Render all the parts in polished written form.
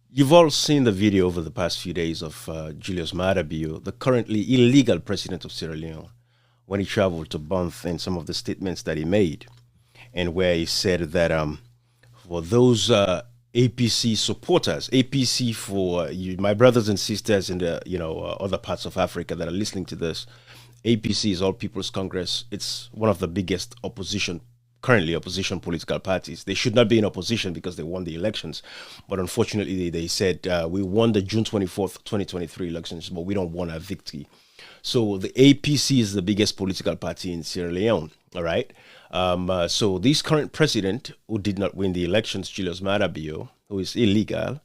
You've all seen the video over the past few days of Julius Maada, the currently illegal president of Sierra Leone, when he traveled to Banff and some of the statements that he made, and where he said that for those APC supporters, APC for you, my brothers and sisters in the other parts of Africa that are listening to this, APC is All People's Congress. It's one of the biggest currently opposition political parties. They should not be in opposition because they won the elections. But unfortunately, they said we won the June 24th, 2023 elections, but we don't want a victory. So the APC is the biggest political party in Sierra Leone. All right. So this current president, who did not win the elections, Julius Maada, who is illegal,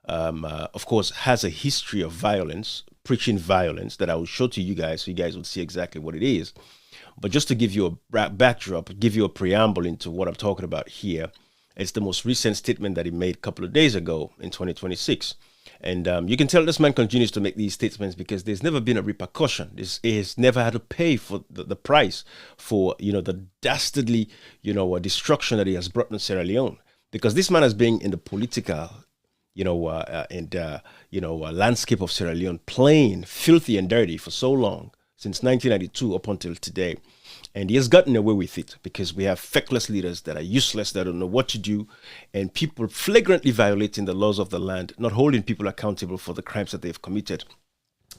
of course, has a history of violence, preaching violence that I will show to you guys so you guys will see exactly what it is. But just to give you a backdrop, give you a preamble into what I'm talking about here, it's the most recent statement that he made a couple of days ago in 2026. And you can tell this man continues to make these statements because there's never been a repercussion. He has never had to pay for the price for, the dastardly, destruction that he has brought in Sierra Leone. Because this man has been in the political, landscape of Sierra Leone, plain, filthy and dirty for so long, since 1992 up until today. And he has gotten away with it because we have feckless leaders that are useless, that don't know what to do, and people flagrantly violating the laws of the land, not holding people accountable for the crimes that they've committed.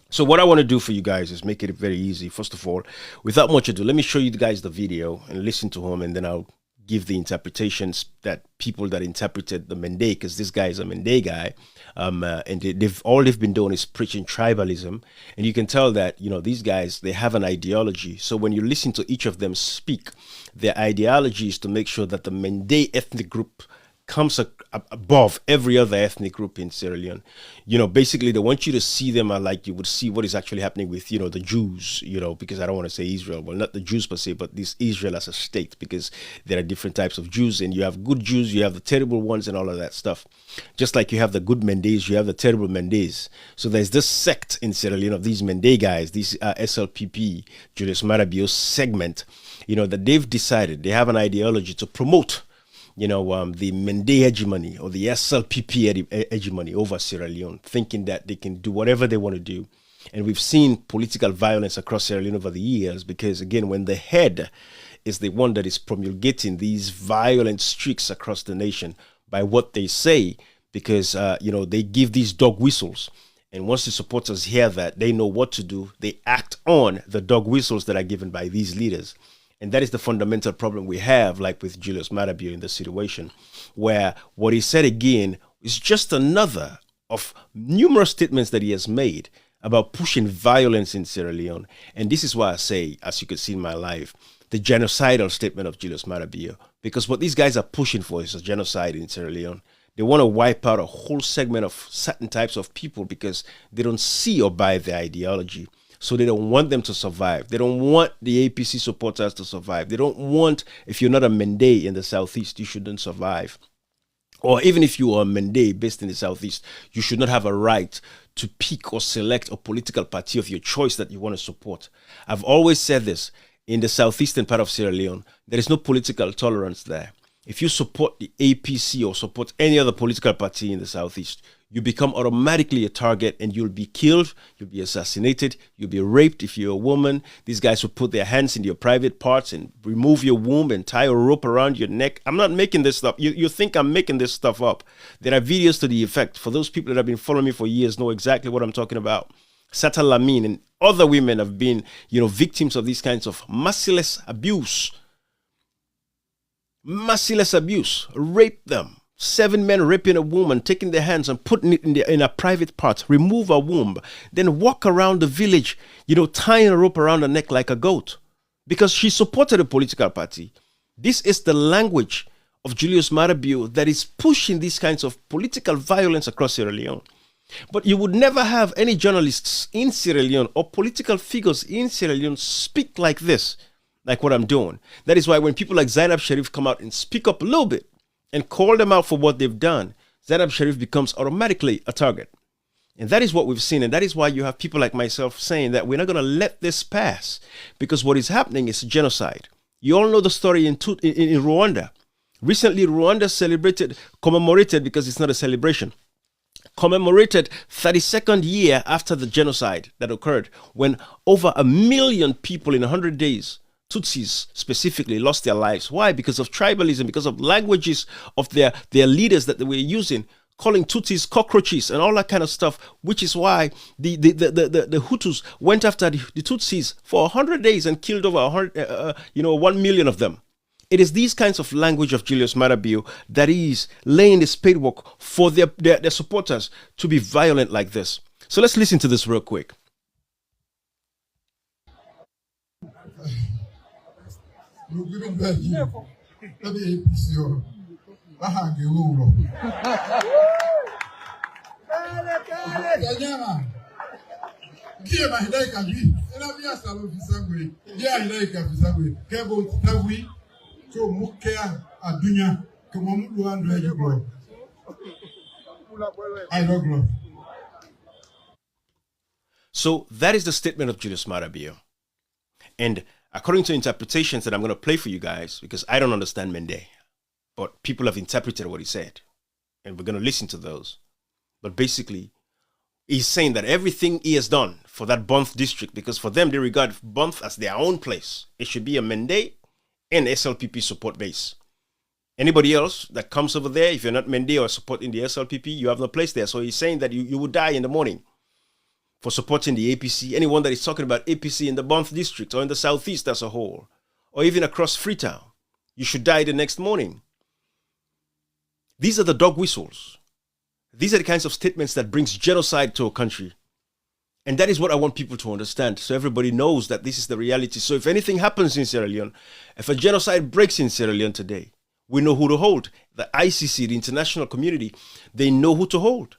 So what I want to do for you guys is make it very easy. First of all, without much ado, let me show you guys the video and listen to him, and then I'll give the interpretations that people that interpreted the Mende, because this guy is a Mende guy, and they've been doing is preaching tribalism, and you can tell that these guys, they have an ideology. So when you listen to each of them speak, their ideology is to make sure that the Mende ethnic group comes above every other ethnic group in Sierra Leone. Basically they want you to see them like you would see what is actually happening with, the Jews, because I don't want to say Israel, well, not the Jews per se, but this Israel as a state, because there are different types of Jews, and you have good Jews, you have the terrible ones and all of that stuff. Just like you have the good Mendes, you have the terrible Mendes. So there's this sect in Sierra Leone of these Mende guys, these SLPP, Julius Marabio's segment, that they've decided, they have an ideology to promote the Mende hegemony or the SLPP hegemony over Sierra Leone, thinking that they can do whatever they want to do. And we've seen political violence across Sierra Leone over the years because, again, when the head is the one that is promulgating these violent streaks across the nation by what they say, because, they give these dog whistles. And once the supporters hear that, they know what to do. They act on the dog whistles that are given by these leaders. And that is the fundamental problem we have, like with Julius Maada in this situation, where what he said again is just another of numerous statements that he has made about pushing violence in Sierra Leone. And this is why I say, as you can see in my life, the genocidal statement of Julius Maada, because what these guys are pushing for is a genocide in Sierra Leone. They want to wipe out a whole segment of certain types of people because they don't see or buy their ideology. So they don't want them to survive. They don't want the APC supporters to survive. They don't want, if you're not a Mende in the Southeast, you shouldn't survive. Or even if you are a Mende based in the Southeast, you should not have a right to pick or select a political party of your choice that you want to support. I've always said this, in the southeastern part of Sierra Leone, there is no political tolerance there. If you support the APC or support any other political party in the Southeast, you become automatically a target and you'll be killed, you'll be assassinated, you'll be raped if you're a woman. These guys will put their hands in your private parts and remove your womb and tie a rope around your neck. I'm not making this stuff. You think I'm making this stuff up. There are videos to the effect. For those people that have been following me for years know exactly what I'm talking about. Sata Lamin and other women have been, victims of these kinds of merciless abuse. Merciless abuse. Rape them. 7 men raping a woman, taking their hands and putting it in a private part, remove a womb, then walk around the village, tying a rope around her neck like a goat because she supported a political party. This is the language of Julius Maada that is pushing these kinds of political violence across Sierra Leone. But you would never have any journalists in Sierra Leone or political figures in Sierra Leone speak like this, like what I'm doing. That is why when people like Zainab Sharif come out and speak up a little bit, and call them out for what they've done, Zainab Sharif becomes automatically a target. And that is what we've seen. And that is why you have people like myself saying that we're not going to let this pass because what is happening is genocide. You all know the story in Rwanda. Recently, Rwanda commemorated, because it's not a celebration, commemorated 32nd year after the genocide that occurred, when over 1 million people in 100 days, Tutsis specifically, lost their lives. Why? Because of tribalism, because of languages of their leaders that they were using, calling Tutsis cockroaches and all that kind of stuff, which is why the Hutus went after the Tutsis for 100 days and killed over 1 million of them. It is these kinds of language of Julius Maada Bio that is laying the spadework for their supporters to be violent like this. So let's listen to this real quick. So that is the statement of Julius Maada Bio. And according to interpretations that I'm going to play for you guys, because I don't understand Mende, but people have interpreted what he said, and we're going to listen to those. But basically, he's saying that everything he has done for that Banff district, because for them, they regard Banff as their own place. It should be a Mende and SLPP support base. Anybody else that comes over there, if you're not Mende or supporting the SLPP, you have no place there. So he's saying that you will die in the morning for supporting the APC. Anyone that is talking about APC in the Banff district or in the southeast as a whole, or even across Freetown, you should die the next morning. These are the dog whistles. These are the kinds of statements that brings genocide to a country. And that is what I want people to understand, so everybody knows that this is the reality. So if anything happens in Sierra Leone, if a genocide breaks in Sierra Leone today, we know who to hold. The ICC, the international community, they know who to hold.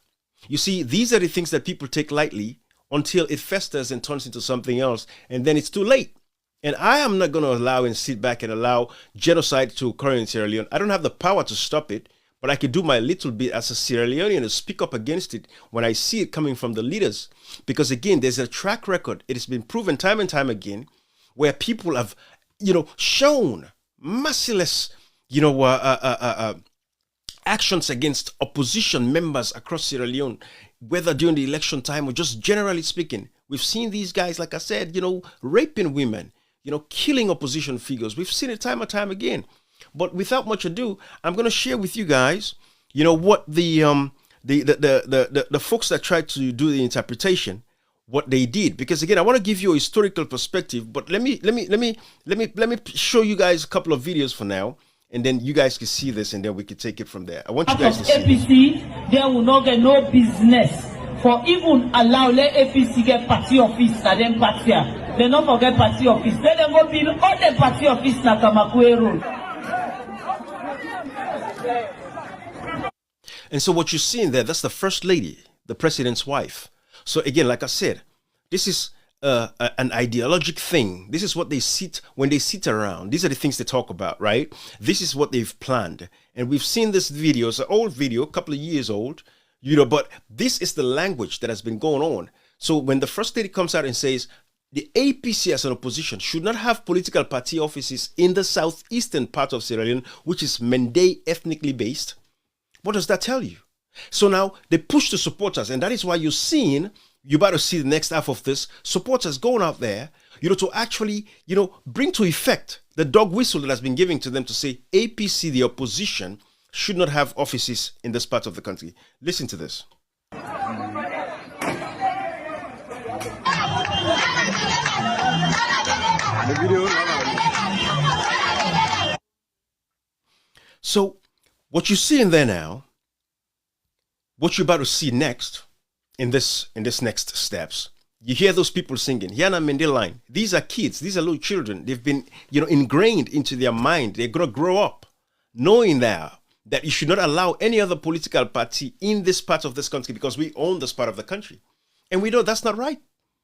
You see, these are the things that people take lightly until it festers and turns into something else, and then it's too late. And I am not going to allow and sit back and allow genocide to occur in Sierra Leone. I don't have the power to stop it, but I could do my little bit as a Sierra Leonean to speak up against it when I see it coming from the leaders. Because again, there's a track record. It has been proven time and time again where people have, shown merciless, actions against opposition members across Sierra Leone, whether during the election time or just generally speaking. We've seen these guys, like I said, raping women, killing opposition figures. We've seen it time and time again. But without much ado, I'm going to share with you guys, what the folks that tried to do the interpretation, what they did. Because again, I want to give you a historical perspective. But let me show you guys a couple of videos for now, and then you guys can see this, and then we can take it from there. I want you guys to see. APC, they will not get no business for even allow let APC get party office and then party. They not forget party office. Let them go build all the party office na Kamakwe Road. And so what you're seeing there, that's the first lady, the president's wife. So again, like I said, this is an ideologic thing. This is what they sit when they sit around. These are the things they talk about, right? This is what they've planned. And we've seen this video. It's an old video, a couple of years old, but this is the language that has been going on. So when the first lady comes out and says, the APC as an opposition should not have political party offices in the southeastern part of Sierra Leone, which is Mende ethnically based. What does that tell you? So now they push the supporters, and that is why you're about to see the next half of this, supporters going out there, to actually, bring to effect the dog whistle that has been given to them to say APC, the opposition, should not have offices in this part of the country. Listen to this. So what you see in there now, what you're about to see next in this next steps, you hear those people singing Yana Mende line. These are kids, these are little children. They've been ingrained into their mind. They're gonna grow up knowing that you should not allow any other political party in this part of this country because we own this part of the country. And we know that's not right,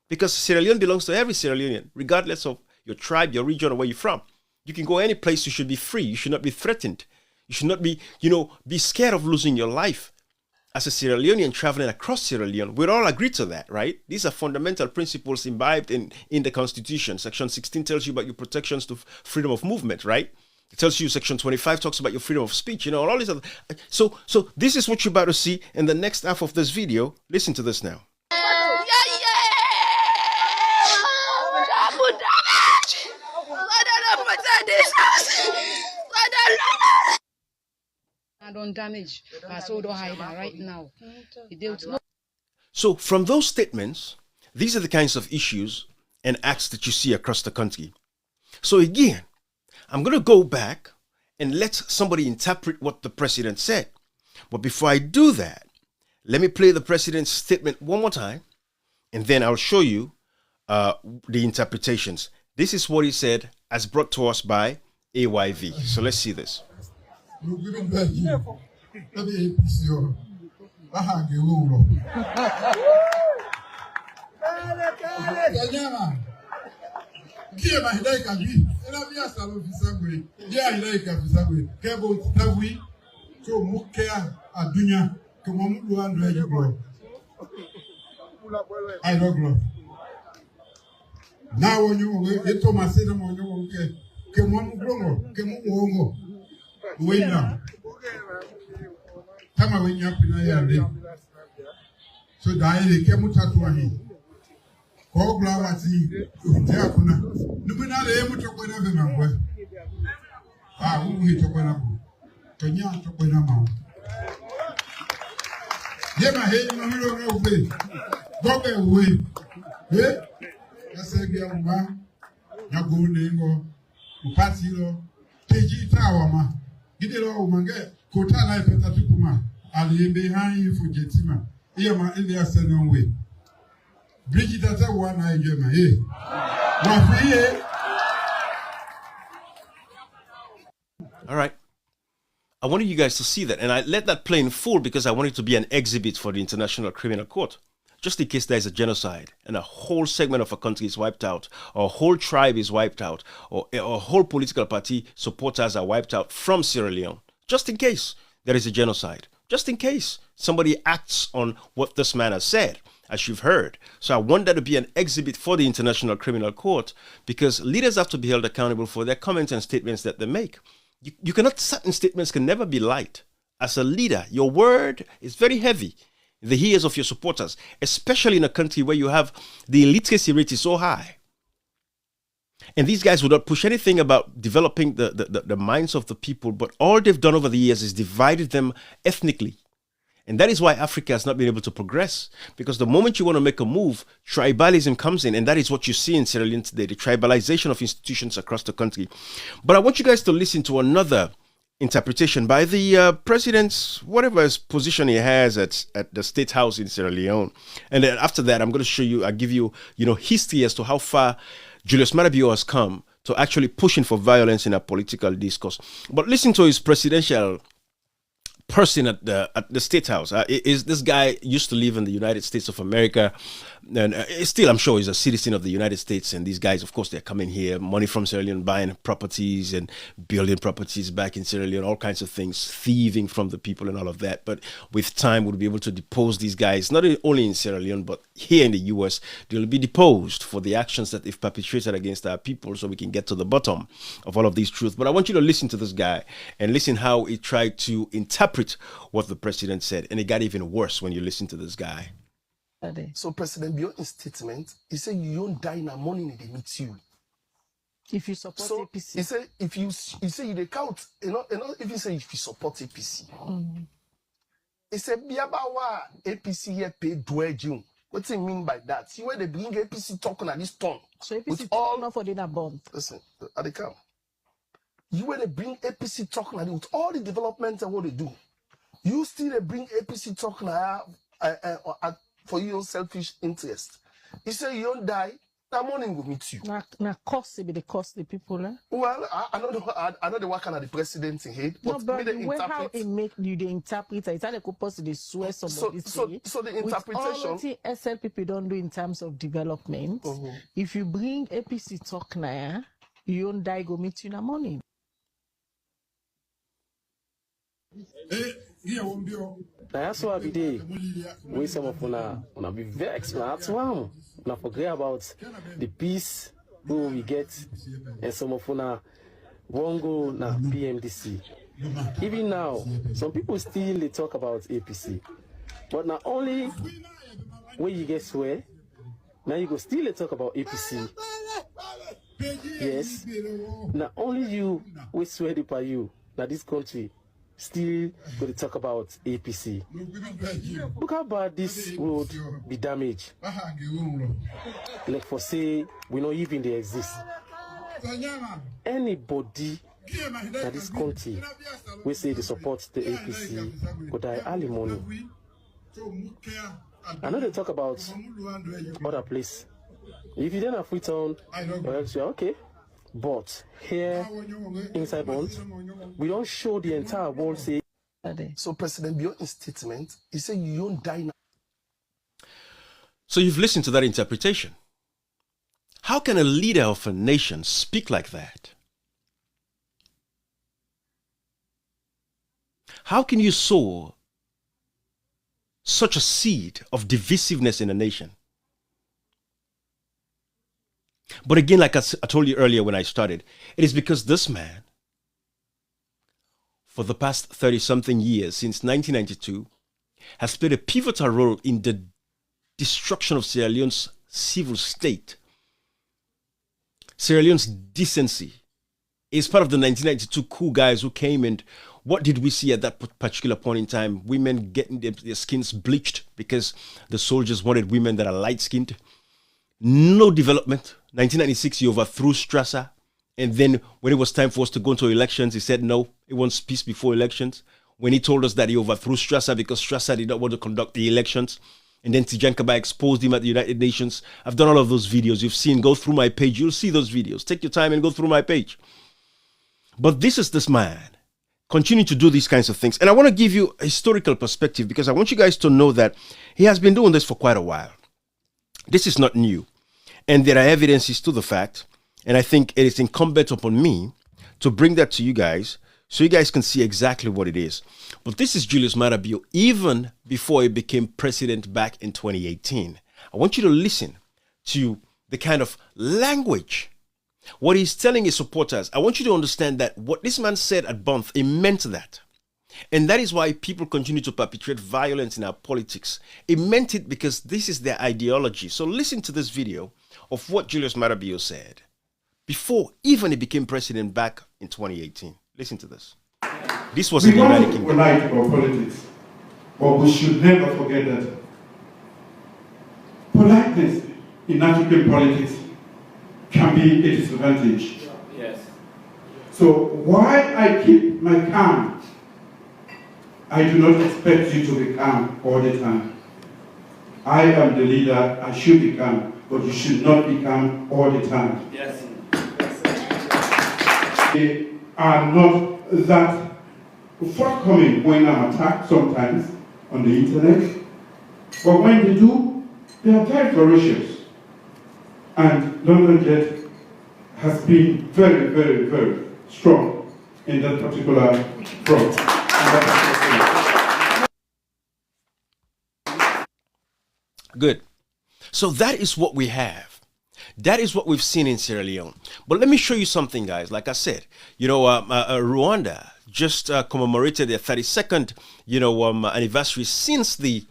because Sierra Leone belongs to every Sierra Leonean, regardless of your tribe, your region, or where you're from. You can go any place. You should be free. You should not be threatened. You should not be, be scared of losing your life. As a Sierra Leonean traveling across Sierra Leone, we'd all agree to that, right? These are fundamental principles imbibed in the Constitution. Section 16 tells you about your protections to freedom of movement, right? It tells you Section 25 talks about your freedom of speech, and all these other. So this is what you're about to see in the next half of this video. Listen to this now. I don't damage, so don't hide that right now. So from those statements, these are the kinds of issues and acts that you see across the country. So again, I'm going to go back and let somebody interpret what the president said. But before I do that, let me play the president's statement one more time, and then I'll show you the interpretations. This is what he said as brought to us by AYV. So let's see this. Now when you get to my city, come on, wait now. Come on, when you're up so die came to me. Call Glavati, Teapuna. No, we're not able to go over number. Ah, who hit a winner? Tonya to win a mount. Yeah, my head, no way. Go away. Eh? That's a young man. Now go name Upatilo, Teji Tawama. Get it all, man. Kota life at Tupuma. I'll be behind you for Jetima. Here, my India said no way. Bridget, that's a one I give my ear. All right. I wanted you guys to see that, and I let that play in full because I wanted it to be an exhibit for the International Criminal Court. Just in case there's a genocide and a whole segment of a country is wiped out, or a whole tribe is wiped out, or a whole political party supporters are wiped out from Sierra Leone. Just in case there is a genocide. Just in case somebody acts on what this man has said, as you've heard. So I want that to be an exhibit for the International Criminal Court, because leaders have to be held accountable for their comments and statements that they make. You cannot, certain statements can never be light. As a leader, your word is very heavy in the ears of your supporters, especially in a country where you have the illiteracy rate is so high. And these guys would not push anything about developing the minds of the people, but all they've done over the years is divided them ethnically. And that is why Africa has not been able to progress, because the moment you want to make a move, tribalism comes in, and that is what you see in Sierra Leone today, the tribalization of institutions across the country. But I want you guys to listen to another interpretation by the president's, whatever his position he has at the State House in Sierra Leone. And then after that, I'm going to show you, I'll give you, history as to how far Julius Maada has come to actually pushing for violence in a political discourse. But listen to his presidential person at the State House. This guy used to live in the United States of America, and still, I'm sure, he's a citizen of the United States. And these guys, of course, they're coming here, money from Sierra Leone, buying properties and building properties back in Sierra Leone, all kinds of things, thieving from the people and all of that. But with time, we'll be able to depose these guys, not only in Sierra Leone, but here in the U.S. They'll be deposed for the actions that they've perpetrated against our people, so we can get to the bottom of all of these truths. But I want you to listen to this guy and listen how he tried to interpret what the president said. And it got even worse when you listen to this guy. So President, beyond his statement, he said you don't die in the morning they meet you. If you support APC. He said if you they count, if you say if you support APC. He said Biabawa APC here pay dwell. What do you mean by that? See where they bring APC talking at this tone. So APC all not for dinner bomb. Listen, at the camp. You where they bring APC talking at it with all the development and what they do. You still they bring APC talking for your selfish interest. He said you don't die, that morning will meet you. Now cost it be the cost the people, eh? Well, I know the work of the president in head, but the way how it make you the interpreter, it's like purpose the swear somebody so the interpretation. With all the SLPP don't do in terms of development. If you bring APC talk now, you don't die go meet you in the morning. That's why we did. We some of una be vexed. That's why una forget about the peace we get, and some of una Wongo na PMDC. Even now, some people still they talk about APC. But not only when you get swear, now you go still talk about APC. Yes. Not only you we swear by you that this country still going to talk about APC. Look how bad this would be damaged. Like for say we not even they exist. Anybody in this country we say they support the APC could die alimony. I know they talk about other place. If you don't have Freetown, okay. But here inside Bonds, we don't show the entire world say. So President Bio's statement, he said you don't die now. So you've listened to that interpretation. How can a leader of a nation speak like that? How can you sow such a seed of divisiveness in a nation? But again, like I told you earlier when I started, it is because this man, for the past 30-something years, since 1992, has played a pivotal role in the destruction of Sierra Leone's civil state. Sierra Leone's decency is part of the 1992 coup guys who came, and what did we see at that particular point in time? Women getting their skins bleached because the soldiers wanted women that are light-skinned. No development. 1996, he overthrew Strasser. And then when it was time for us to go into elections, he said no, he wants peace before elections. When he told us that he overthrew Strasser because Strasser did not want to conduct the elections. And then Tijan Kaba exposed him at the United Nations. I've done all of those videos. You've seen, go through my page. You'll see those videos. Take your time and go through my page. But this is this man. Continue to do these kinds of things. And I want to give you a historical perspective because I want you guys to know that he has been doing this for quite a while. This is not new. And there are evidences to the fact. And I think it is incumbent upon me to bring that to you guys so you guys can see exactly what it is. But this is Julius Maada even before he became president back in 2018. I want you to listen to the kind of language, what he's telling his supporters. I want you to understand that what this man said at Banff, he meant that. And that is why people continue to perpetrate violence in our politics. He meant it because this is their ideology. So listen to this video of what Julius Maada said before even he became president back in 2018. Listen to this. This was in the United Kingdom. We like about politics, but we should never forget that politeness in African politics can be a disadvantage. Yes. So while I keep my calm, I do not expect you to be calm all the time. I am the leader, I should be calm, but you should not be calm all the time. Yes. They are not that forthcoming when I'm attacked sometimes on the internet, but when they do, they are very ferocious. And London Jet has been very, very, very strong in that particular front. Good. So that is what we have. That is what we've seen in Sierra Leone. But let me show you something, guys. Like I said, Rwanda just commemorated their 32nd, anniversary since the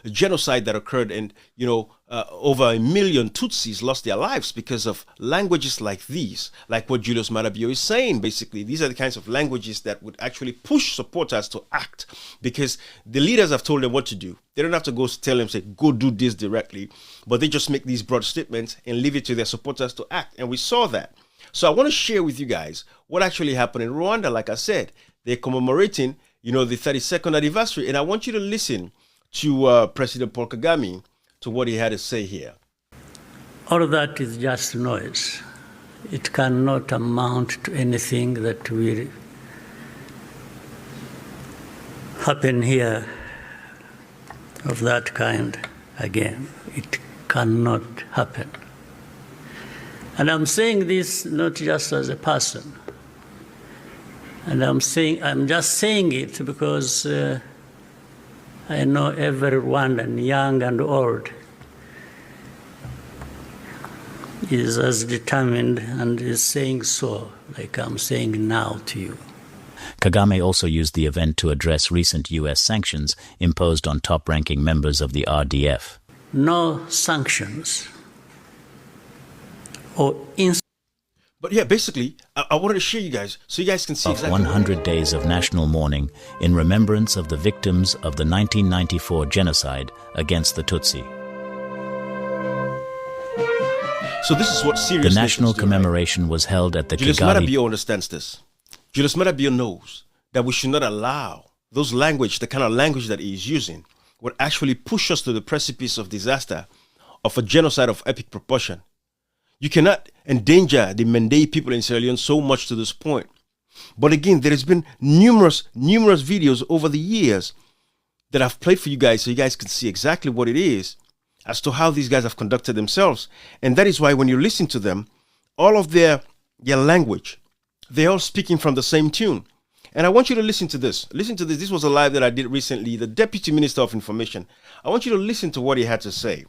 genocide that occurred, and over 1 million Tutsis lost their lives because of languages like these, like what Julius Maada is saying. Basically, these are the kinds of languages that would actually push supporters to act, because the leaders have told them what to do. They don't have to go tell them, say, go do this directly, but they just make these broad statements and leave it to their supporters to act. And we saw that. So I want to share with you guys what actually happened in Rwanda. Like I said, they're commemorating the 32nd anniversary. And I want you to listen to President Paul Kagame, to what he had to say here. All of that is just noise. It cannot amount to anything that will happen here of that kind again. It cannot happen. And I'm saying this not just as a person. And I'm just saying it because I know every Rwandan, young and old, is as determined and is saying so, like I'm saying now to you. Kagame also used the event to address recent U.S. sanctions imposed on top-ranking members of the RDF. No sanctions or But yeah, basically, I wanted to share you guys so you guys can see exactly 100 days of national mourning in remembrance of the victims of the 1994 genocide against the Tutsi. So this is what serious The national nations do, commemoration right? was held at the Julius Kigali. Maada understands this. Julius Maada knows that we should not allow those language, the kind of language that he is using, would actually push us to the precipice of disaster, of a genocide of epic proportion. You cannot endanger the Mende people in Sierra Leone so much to this point. But again, there has been numerous videos over the years that I've played for you guys so you guys can see exactly what it is as to how these guys have conducted themselves. And that is why when you listen to them, all of their language, they're all speaking from the same tune. And I want you to listen to this. Listen to this. This was a live that I did recently. The Deputy Minister of Information. I want you to listen to what he had to say.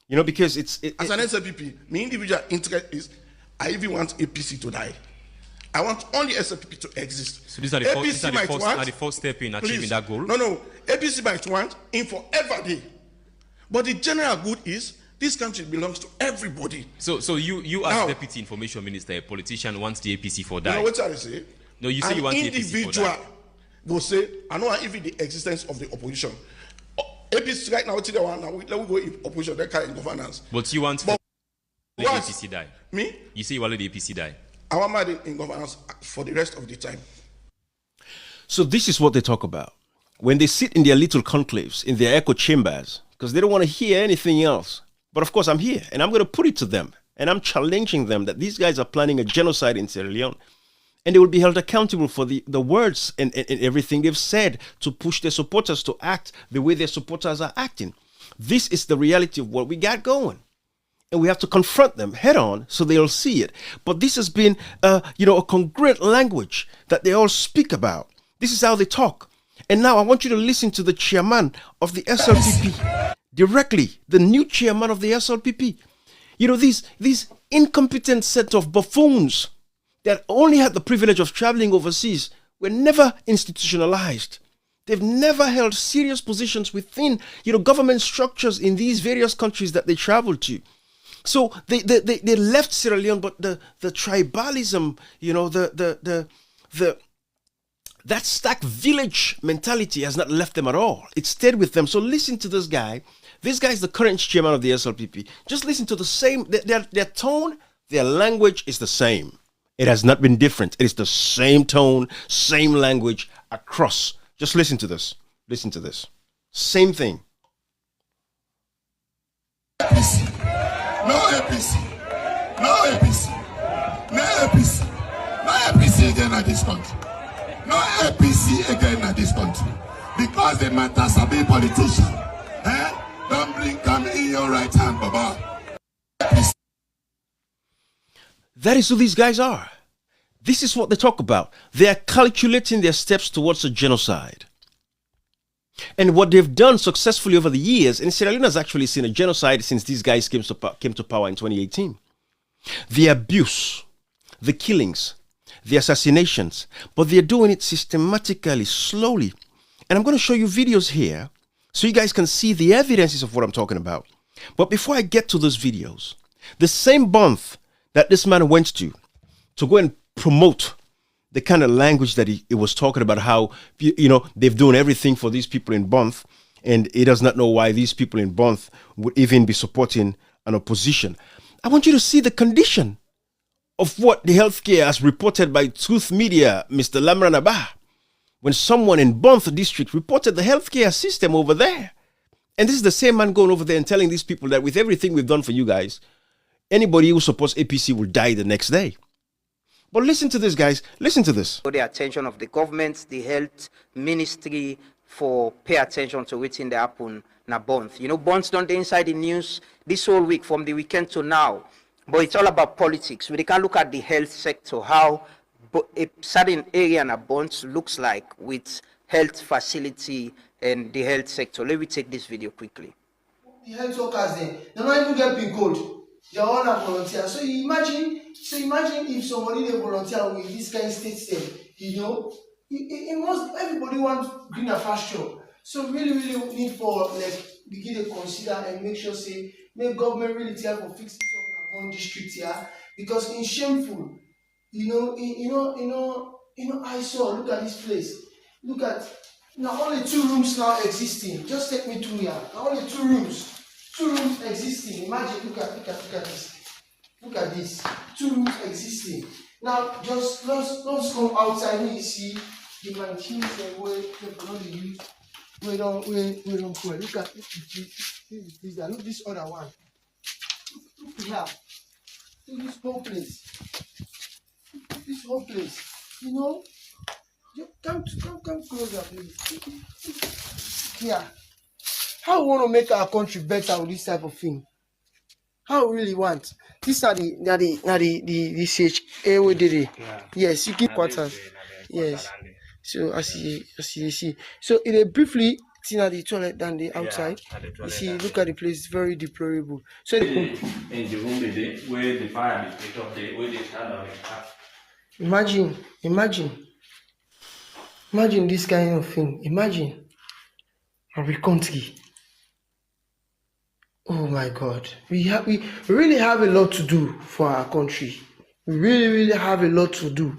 You know, because as an SLPP, my individual interest is I even want APC to die. I want only SLPP to exist. So these are the first step in achieving that goal? No. APC might want in forever day. But the general good is this country belongs to everybody. So you as Deputy Information Minister, a politician, wants the APC for die. You know what I say? No, you say you want the APC for die. An individual will say, I know even the existence of the opposition. APC right now, let we go in opposition, that kind of governance. But you want the APC die? Me? You say you want the APC die? I want my in governance for the rest of the time. So this is what they talk about. When they sit in their little conclaves, in their echo chambers, because they don't want to hear anything else. But of course, I'm here, and I'm going to put it to them. And I'm challenging them that these guys are planning a genocide in Sierra Leone. And they will be held accountable for the words and everything they've said to push their supporters to act the way their supporters are acting. This is the reality of what we got going. And we have to confront them head on so they'll see it. But this has been, a congruent language that they all speak about. This is how they talk. And now I want you to listen to the chairman of the SLPP directly, the new chairman of the SLPP. You know, these incompetent set of buffoons that only had the privilege of traveling overseas were never institutionalized. They've never held serious positions within, government structures in these various countries that they traveled to. So they left Sierra Leone, but the tribalism, that stack village mentality has not left them at all. It stayed with them. So listen to this guy. This guy is the current chairman of the SLPP. Just listen to the same, their tone, their language is the same. It has not been different. It is the same tone, same language across. Just listen to this. Listen to this. Same thing. APC. No APC. No APC. No APC. No APC again at this country. No APC again at this country. Because the matters are being politicians. Don't bring them in your right hand, Baba. APC. That is who these guys are. This is what they talk about. They are calculating their steps towards a genocide. And what they've done successfully over the years, and Sierra Leone has actually seen a genocide since these guys came to power in 2018. The abuse, the killings, the assassinations, but they're doing it systematically, slowly. And I'm going to show you videos here so you guys can see the evidences of what I'm talking about. But before I get to those videos, the same month that this man went to go and promote the kind of language that he was talking about, how, they've done everything for these people in Bonth, and he does not know why these people in Bonth would even be supporting an opposition. I want you to see the condition of what the healthcare as reported by Truth Media, Mr. Lamran Abah, when someone in Bonth district reported the healthcare system over there. And this is the same man going over there and telling these people that with everything we've done for you guys, anybody who supports APC will die the next day. But listen to this, guys. Listen to this. The attention of the government, the health ministry, for pay attention to what's in the happen na Bonth. Bonth done the inside the news this whole week from the weekend to now. But it's all about politics. We can look at the health sector, how a certain area na Bonth looks like with health facility and the health sector. Let me take this video quickly. The health workers, they don't even get PIN code. They all are volunteer. So imagine if somebody they volunteer with this kind of state, you know, it must, everybody wants greener pasture. So really need for like begin to consider and make sure say make government really try for fix this up in our own district here, because it's shameful. I saw, look at this place. Look at now only 2 rooms now existing. Just take me through here. Now only 2 rooms. 2 rooms existing. Imagine, look at this. Look at this. 2 rooms existing. Now just let's come outside and you see the machines and where people don't use. We don't go. Look at this. Look this other one. Look here. Look this whole place. This whole place. You know? Come closer, please. Here. How we want to make our country better with this type of thing? How we really want? These are the CHA we did it. Yes, you keep quarters. Yes. So as you see. So in a briefly, the toilet than the outside. You see, look at the place, it's very deplorable. So in the room where the fire is lit up, where they stand on the Imagine this kind of thing. Imagine our country. Oh my God. We really have a lot to do for our country. We really have a lot to do.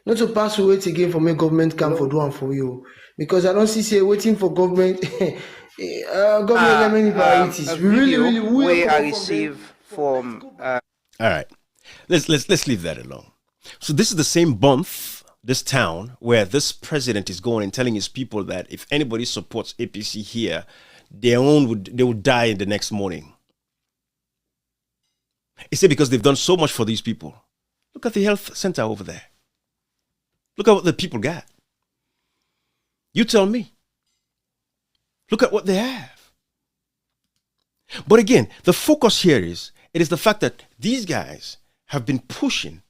Not to pass away again for me government come for do and for you. Because I don't see waiting for government government many priorities. We I receive from all right. Let's leave that alone. So this is the same month, this town, where this president is going and telling his people that if anybody supports APC here, they would die in the next morning. He said because they've done so much for these people. Look at the health center over there. Look at what the people got. You tell me. Look at what they have. But again, the focus here is the fact that these guys have been pushing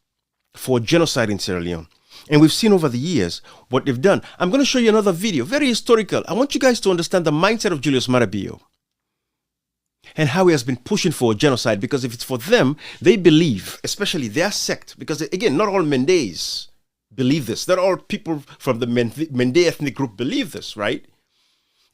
for genocide in Sierra Leone. And we've seen over the years what they've done. I'm going to show you another video, very historical. I want you guys to understand the mindset of Julius Maada and how he has been pushing for genocide, because if it's for them, they believe, especially their sect, because again, not all Mendes believe this. Not all people from the Mende ethnic group believe this, right?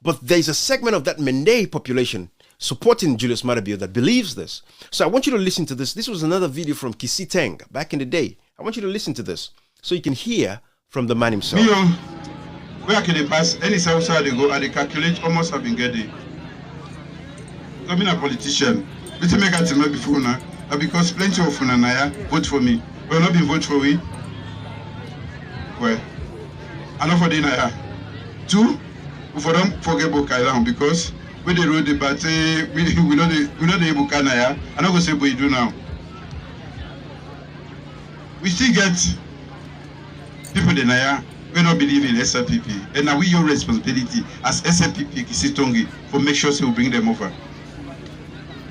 But there's a segment of that Mende population supporting Julius Maada that believes this. So I want you to listen to this. This was another video from Kisiteng back in the day. I want you to listen to this so you can hear from the man himself. Where can they pass? Any south side they go and they calculate almost have been getting. I'm a politician. Let's make a team before now. Because plenty of Funanaya vote for me. Well, not been vote for we. Well, I know for the Naya. 2, for them forget about Kailan because when they wrote the battle, we know the Ibuka Naya. I'm not going to say what you do now. We still get people in Naya we not believe in SLPP, and now we your responsibility as SLPP Kisitongi for make sure we bring them over.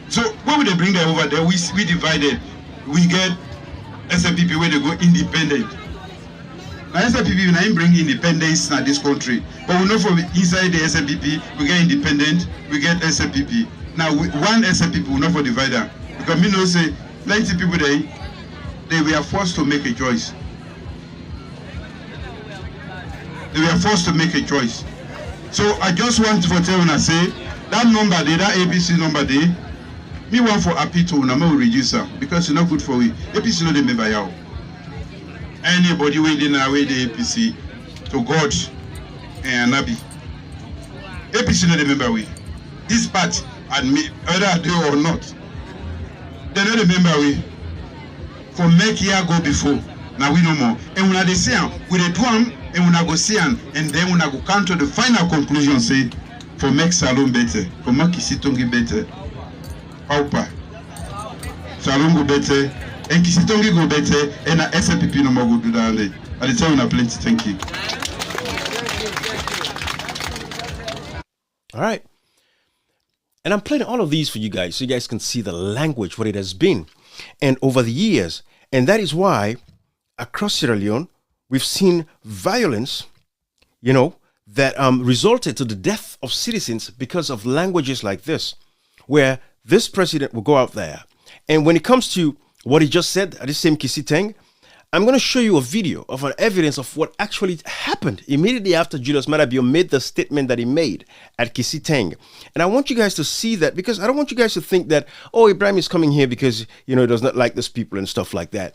So when we bring them over there, we divided. We get SLPP where they go independent. Now SLPP now bring independence in this country, but we know from inside the SLPP we get independent, we get SLPP. Now one SLPP will not for divider because me know say plenty people they were forced to make a choice. They were forced to make a choice. So I just want to tell you, say that number there, that APC number there, me want for happy to will reduce them because it's not good for we. APC not the member now. Anybody waiting away the APC to God and Nabi. APC not the member we. This part and me, whether they or not, they not the member we. For make year go before. Now we no more. And when they say we the do and when I go see and then when I go come to the final conclusion say for make Salon better, for make Kisitongi better. Paupa. Salon go better and Kisitongi go better and SLPP no more go do that. At the time I plenty. Thank you. All right. And I'm playing all of these for you guys so you guys can see the language, what it has been. And over the years, and that is why across Sierra Leone, we've seen violence, that resulted to the death of citizens because of languages like this, where this president will go out there And when it comes to what he just said, at the same Kisi Teng, I'm going to show you a video of an evidence of what actually happened immediately after Julius Maada Bio made the statement that he made at Kisi Teng. And I want you guys to see that, because I don't want you guys to think that, oh, Ibrahim is coming here because, he does not like those people and stuff like that.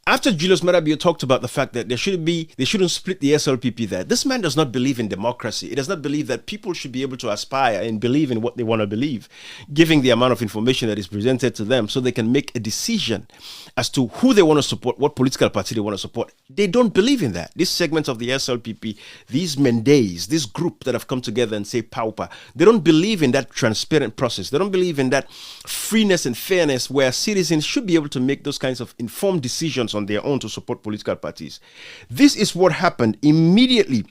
After Julius Maada Bio talked about the fact that they shouldn't split the SLPP there, this man does not believe in democracy. He does not believe that people should be able to aspire and believe in what they want to believe, giving the amount of information that is presented to them so they can make a decision as to who they want to support, what political party they want to support. They don't believe in that. This segment of the SLPP, these Mendays, this group that have come together and say pauper, they don't believe in that transparent process. They don't believe in that freeness and fairness where citizens should be able to make those kinds of informed decisions on their own to support political parties. This is what happened immediately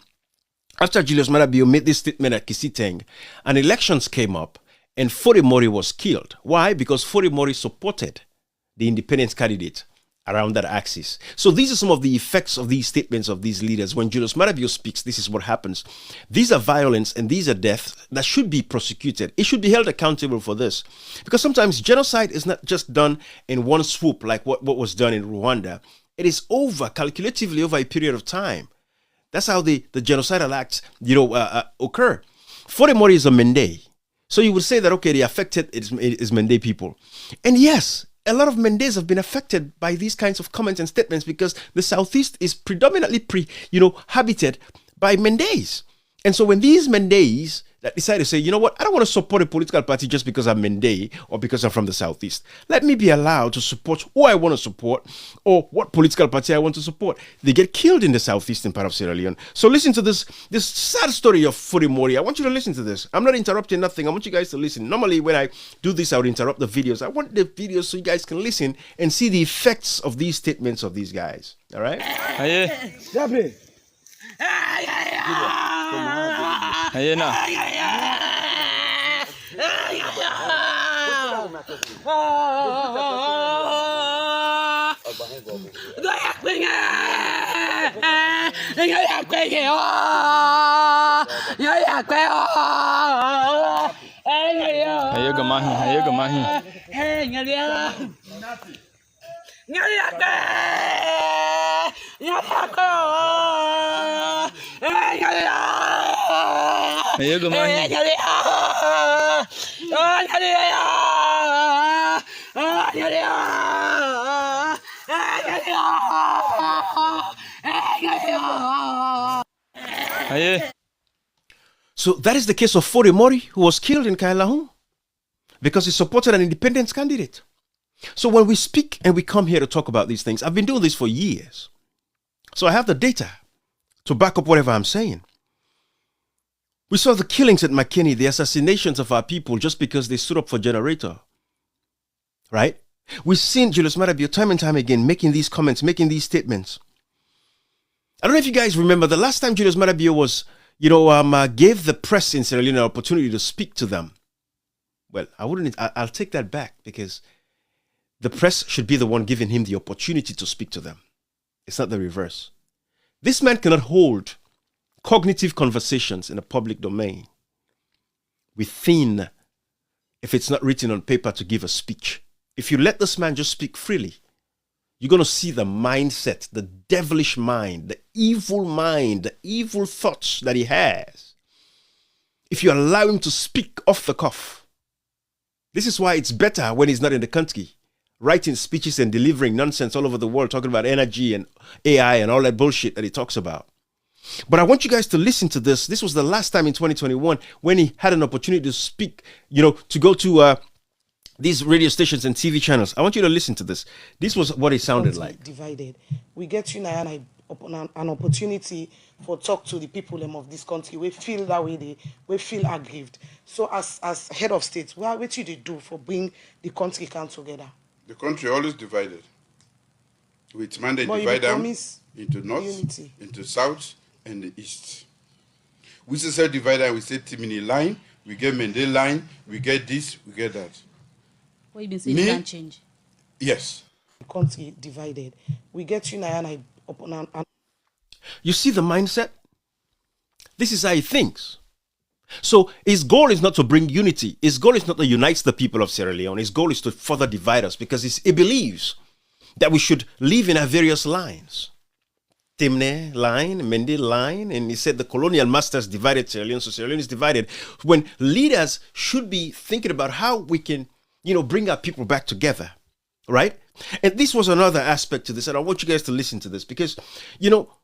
after Julius Maada Bio made this statement at Kisi Teng, and elections came up and Fori Mori was killed. Why? Because Fori Mori supported the independence candidate around that axis. So these are some of the effects of these statements of these leaders. When Julius Maada Bio speaks, this is what happens. These are violence and these are deaths that should be prosecuted. It should be held accountable for this. Because sometimes genocide is not just done in one swoop like what was done in Rwanda. It is calculatively over a period of time. That's how the genocidal acts, occur. Fori Mori is a Mende. So you would say that, okay, the affected is Mende people. And yes, a lot of Mendes have been affected by these kinds of comments and statements because the Southeast is predominantly habited by Mendes. And so when these Mendes that decide to say, you know what, I don't want to support a political party just because I'm Mende or because I'm from the Southeast. Let me be allowed to support who I want to support or what political party I want to support. They get killed in the southeastern part of Sierra Leone. So listen to this sad story of Fori Mori. I want you to listen to this. I'm not interrupting nothing. I want you guys to listen. Normally when I do this, I would interrupt the videos. I want the videos so you guys can listen and see the effects of these statements of these guys. All right? So that is the case of Fori Mori, who was killed in Kailahun because he supported an independence candidate. So when we speak and we come here to talk about these things, I've been doing this for years. So I have the data to back up whatever I'm saying. We saw the killings at McKinney, the assassinations of our people just because they stood up for Generator. Right? We've seen Julius Maada Bio time and time again making these comments, making these statements. I don't know if you guys remember the last time Julius Maada Bio was, gave the press in Sierra Leone an opportunity to speak to them. Well, I'll take that back because the press should be the one giving him the opportunity to speak to them. It's not the reverse. This man cannot hold cognitive conversations in a public domain within, if it's not written on paper, to give a speech. If you let this man just speak freely, you're going to see the mindset, the devilish mind, the evil thoughts that he has. If you allow him to speak off the cuff. This is why it's better when he's not in the country, writing speeches and delivering nonsense all over the world, talking about energy and AI and all that bullshit that he talks about. But I want you guys to listen to this. This was the last time in 2021 when he had an opportunity to speak, to go to these radio stations and TV channels. I want you to listen to this. This was what it sounded like. Divided. We get you now an opportunity for talk to the people of this country. We feel that way. We feel aggrieved. So as head of state, what do you do for bring the country together? The country always divided. With mandate divide them into north, unity, into south, and the east. We say divide and we say Timini line, we get Mende line, we get this, we get that. What you been saying can't change? Yes. The country divided. We get you now You see the mindset? This is how he thinks. So his goal is not to bring unity. His goal is not to unite the people of Sierra Leone. His goal is to further divide us because he believes that we should live in our various lines. Timne line, Mende line, and he said the colonial masters divided Sierra Leone, so Sierra Leone is divided. When leaders should be thinking about how we can, bring our people back together, right? And this was another aspect to this, and I want you guys to listen to this because,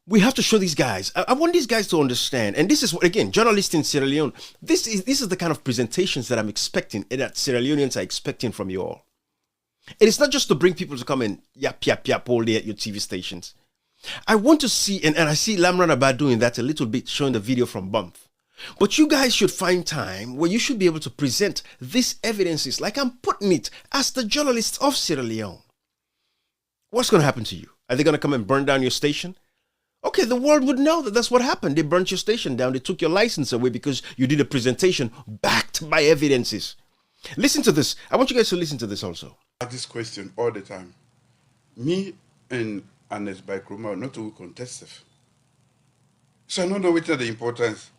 we have to show these guys. I want these guys to understand, and this is what, again, journalists in Sierra Leone, this is the kind of presentations that I'm expecting, and that Sierra Leoneans are expecting from you all. And it's not just to bring people to come and yap all day at your TV stations. I want to see, and I see Lamran Abad doing that a little bit, showing the video from Bump. But you guys should find time where you should be able to present these evidences, like I'm putting it, as the journalists of Sierra Leone. What's going to happen to you? Are they going to come and burn down your station? Okay, the world would know that that's what happened. They burnt your station down. They took your license away because you did a presentation backed by evidences. Listen to this. I want you guys to listen to this also. I ask this question all the time. Me and Anes by Kroma not to contestive. So I don't know which are the importance.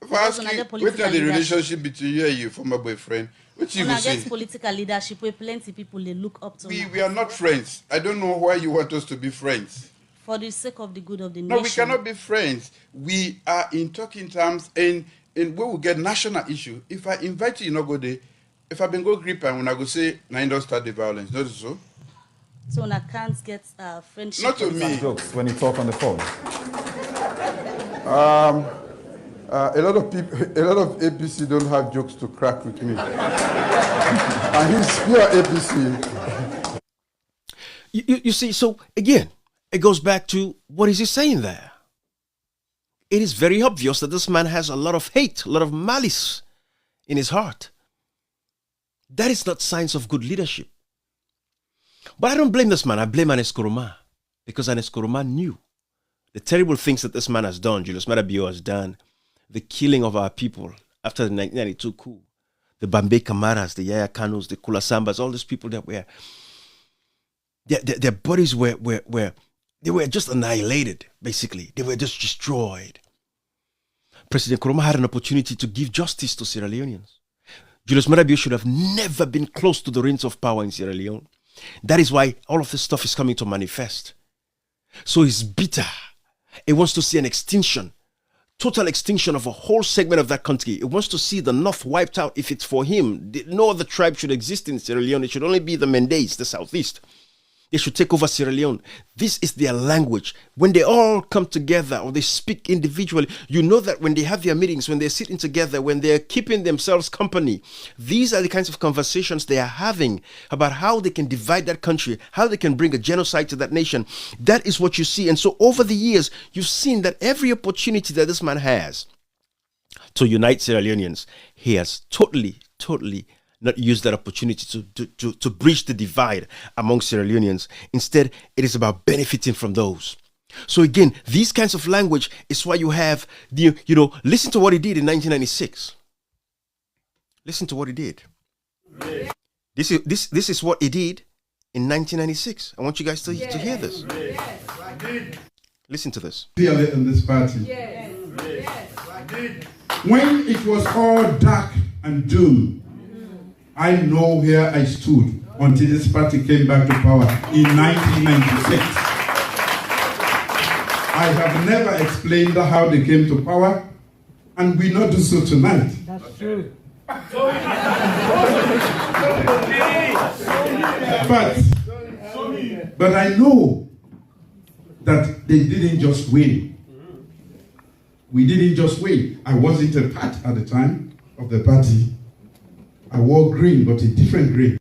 If I ask you, which are the relationship between you and your former boyfriend, which you will say? Political leadership where plenty people they look up to. We are not friends. I don't know why you want us to be friends. For the sake of the good of the nation. No, we cannot be friends. We are in talking terms, and we will get national issue. If I invite you, go there. If I been go grip and when I go say, I don't start the violence. Not so. So I can't get friendship. Not to me. Jokes when you talk on the phone. A lot of APC don't have jokes to crack with me. And he's pure APC. You see, so again, it goes back to what is he saying there? It is very obvious that this man has a lot of hate, a lot of malice in his heart. That is not signs of good leadership. But I don't blame this man. I blame Anes Koroma because Anes Koroma knew the terrible things that this man has done, Julius Maada Bio has done, the killing of our people after the 1992 coup, the Bambe Kamaras, the Yaya Kanos, the Kula Sambas, all these people that were, their bodies were they were just annihilated, basically. They were just destroyed. President Koroma had an opportunity to give justice to Sierra Leoneans. Julius Maada Bio should have never been close to the reins of power in Sierra Leone. That is why all of this stuff is coming to manifest. So he's bitter. He wants to see an extinction, total extinction of a whole segment of that country. He wants to see the North wiped out. If it's for him, no other tribe should exist in Sierra Leone. It should only be the Mendes, the Southeast. They should take over Sierra Leone. This is their language. When they all come together or they speak individually, you know that when they have their meetings, when they're sitting together, when they're keeping themselves company, these are the kinds of conversations they are having about how they can divide that country, how they can bring a genocide to that nation. That is what you see. And so over the years, you've seen that every opportunity that this man has to unite Sierra Leoneans, he has totally not use that opportunity to bridge the divide among Sierra Leoneans. Instead, it is about benefiting from those. So again, these kinds of language is why you have listen to what he did in 1996. Listen to what he did. This is what he did in 1996. I want you guys to hear this. Listen to this. Feel it in this party. When it was all dark and doom, I know where I stood until this party came back to power in 1996. I have never explained how they came to power, and we not do so tonight. That's true. But I know that they didn't just win. We didn't just win. I wasn't a part at the time of the party. I wore green, but a different green.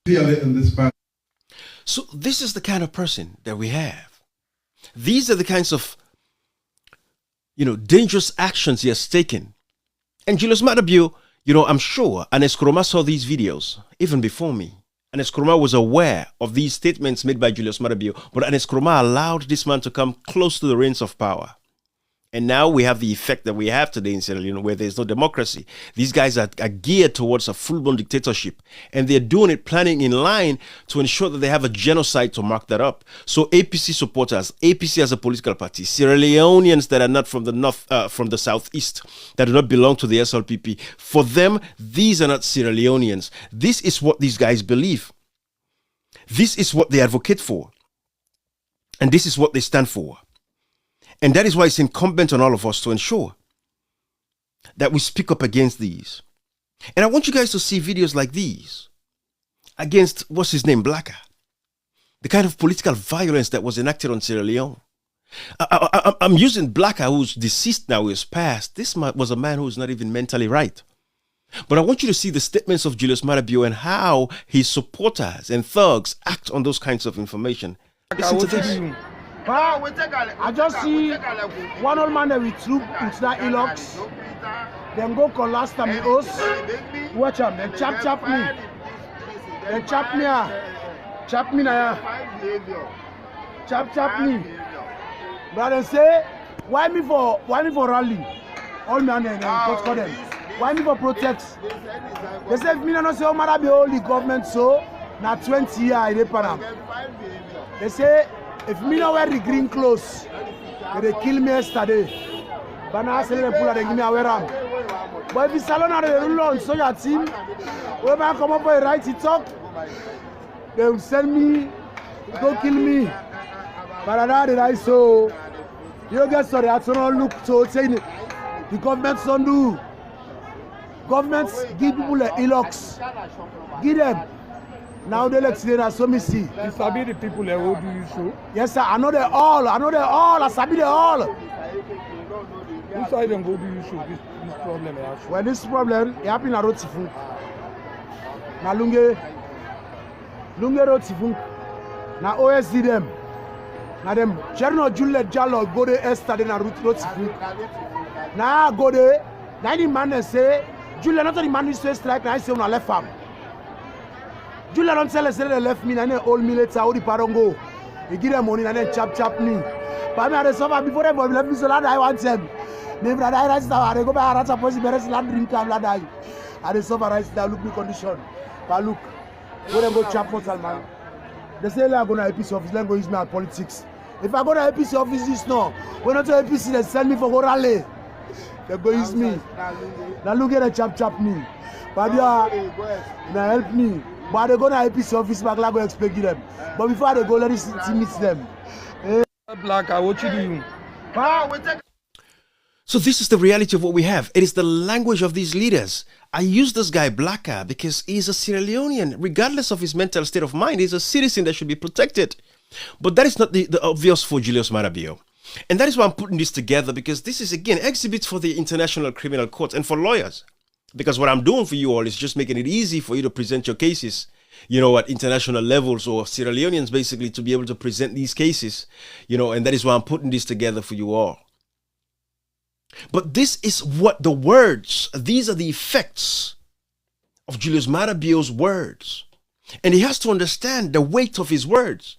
In this part. So this is the kind of person that we have. These are the kinds of, dangerous actions he has taken. And Julius Maada Bio, I'm sure Anes Koroma saw these videos even before me. Anes Koroma was aware of these statements made by Julius Maada Bio, but Anes Koroma allowed this man to come close to the reins of power. And now we have the effect that we have today in Sierra Leone, where there's no democracy. These guys are geared towards a full-blown dictatorship. And they're doing it, planning in line to ensure that they have a genocide to mark that up. So APC supporters, APC as a political party, Sierra Leoneans that are not from the north, from the southeast, that do not belong to the SLPP, for them, these are not Sierra Leoneans. This is what these guys believe. This is what they advocate for. And this is what they stand for. And that is why it's incumbent on all of us to ensure that we speak up against these. And I want you guys to see videos like these against, what's his name, Blacker. The kind of political violence that was enacted on Sierra Leone. I'm using Blacker, who's deceased now, is passed. This was a man who's not even mentally right. But I want you to see the statements of Julius Maada and how his supporters and thugs act on those kinds of information. Listen to this. I just see one old man with troop with that elox. Them go call last time in us. Watch them. They chap me. They chap me. Chap me now. Chap me. But they say, why me for rally? All men and coach for them. Why me for protest? They say if me not say Maada be all the government so na 20 years I dey panam. They say if me not wear the green clothes, they kill me yesterday. But now I say they pull out, they give me a wear them. But if the salon are the rule on social team, when I come up with a right to talk, they will send me, go kill me. But now they I so you guys sorry, I don't look so saying the government don't do. Governments give people the elox. Give them. Now they let's so me see. You sabi the people that will do you show? Yes sir, I know they all. I sabi they all. Who said them go do you show this problem? Well, this problem it happen at Rotifun. Na lunge Rotifun. Na OSD them. Na them General Julius Jallo go there yesterday na Rotifun. Na go there. Na the man say Julius not the man who say strike. Na I say una left farm. Julius don't tell us they left me and they hold me later. How the parent go? They give them money and then chap me. But me I suffer before them left me so that I want them. Me brother I rise now. I go by a rat suppose the rest land drink and die. I dey suffer rise now. Look me condition. But look, go them go chap mortal man. They say I go to APC office. Let go use me at politics. If I go to APC office this now, when I to APC they send me for go rally. They go use me. Now look at the chap me. But now help me. But they go to APC office, back like go explain to them. But before they go, let us meet them. Blacker, what you doing? So this is the reality of what we have. It is the language of these leaders. I use this guy Blacker because he's a Sierra Leonean. Regardless of his mental state of mind, he's a citizen that should be protected. But that is not the obvious for Julius Maada. And that is why I'm putting this together, because this is, again, exhibits for the International Criminal Court and for lawyers. Because what I'm doing for you all is just making it easy for you to present your cases, you know, at international levels, or Sierra Leoneans basically to be able to present these cases, you know, and that is why I'm putting this together for you all. But this is what the words, these are the effects of Julius Maada's words. And he has to understand the weight of his words.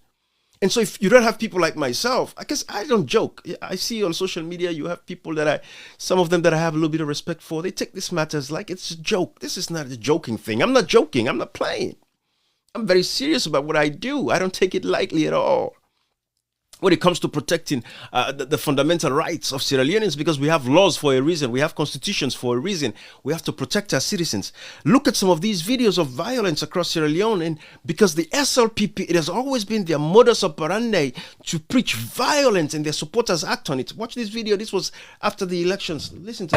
And so if you don't have people like myself, I guess I don't joke. I see on social media, you have people that some of them that I have a little bit of respect for. They take this matters like it's a joke. This is not a joking thing. I'm not joking. I'm not playing. I'm very serious about what I do. I don't take it lightly at all. When it comes to protecting the fundamental rights of Sierra Leoneans, because we have laws for a reason, we have constitutions for a reason, we have to protect our citizens. Look at some of these videos of violence across Sierra Leone, and because the SLPP, it has always been their modus operandi to preach violence, and their supporters act on it. Watch this video. This was after the elections. Listen to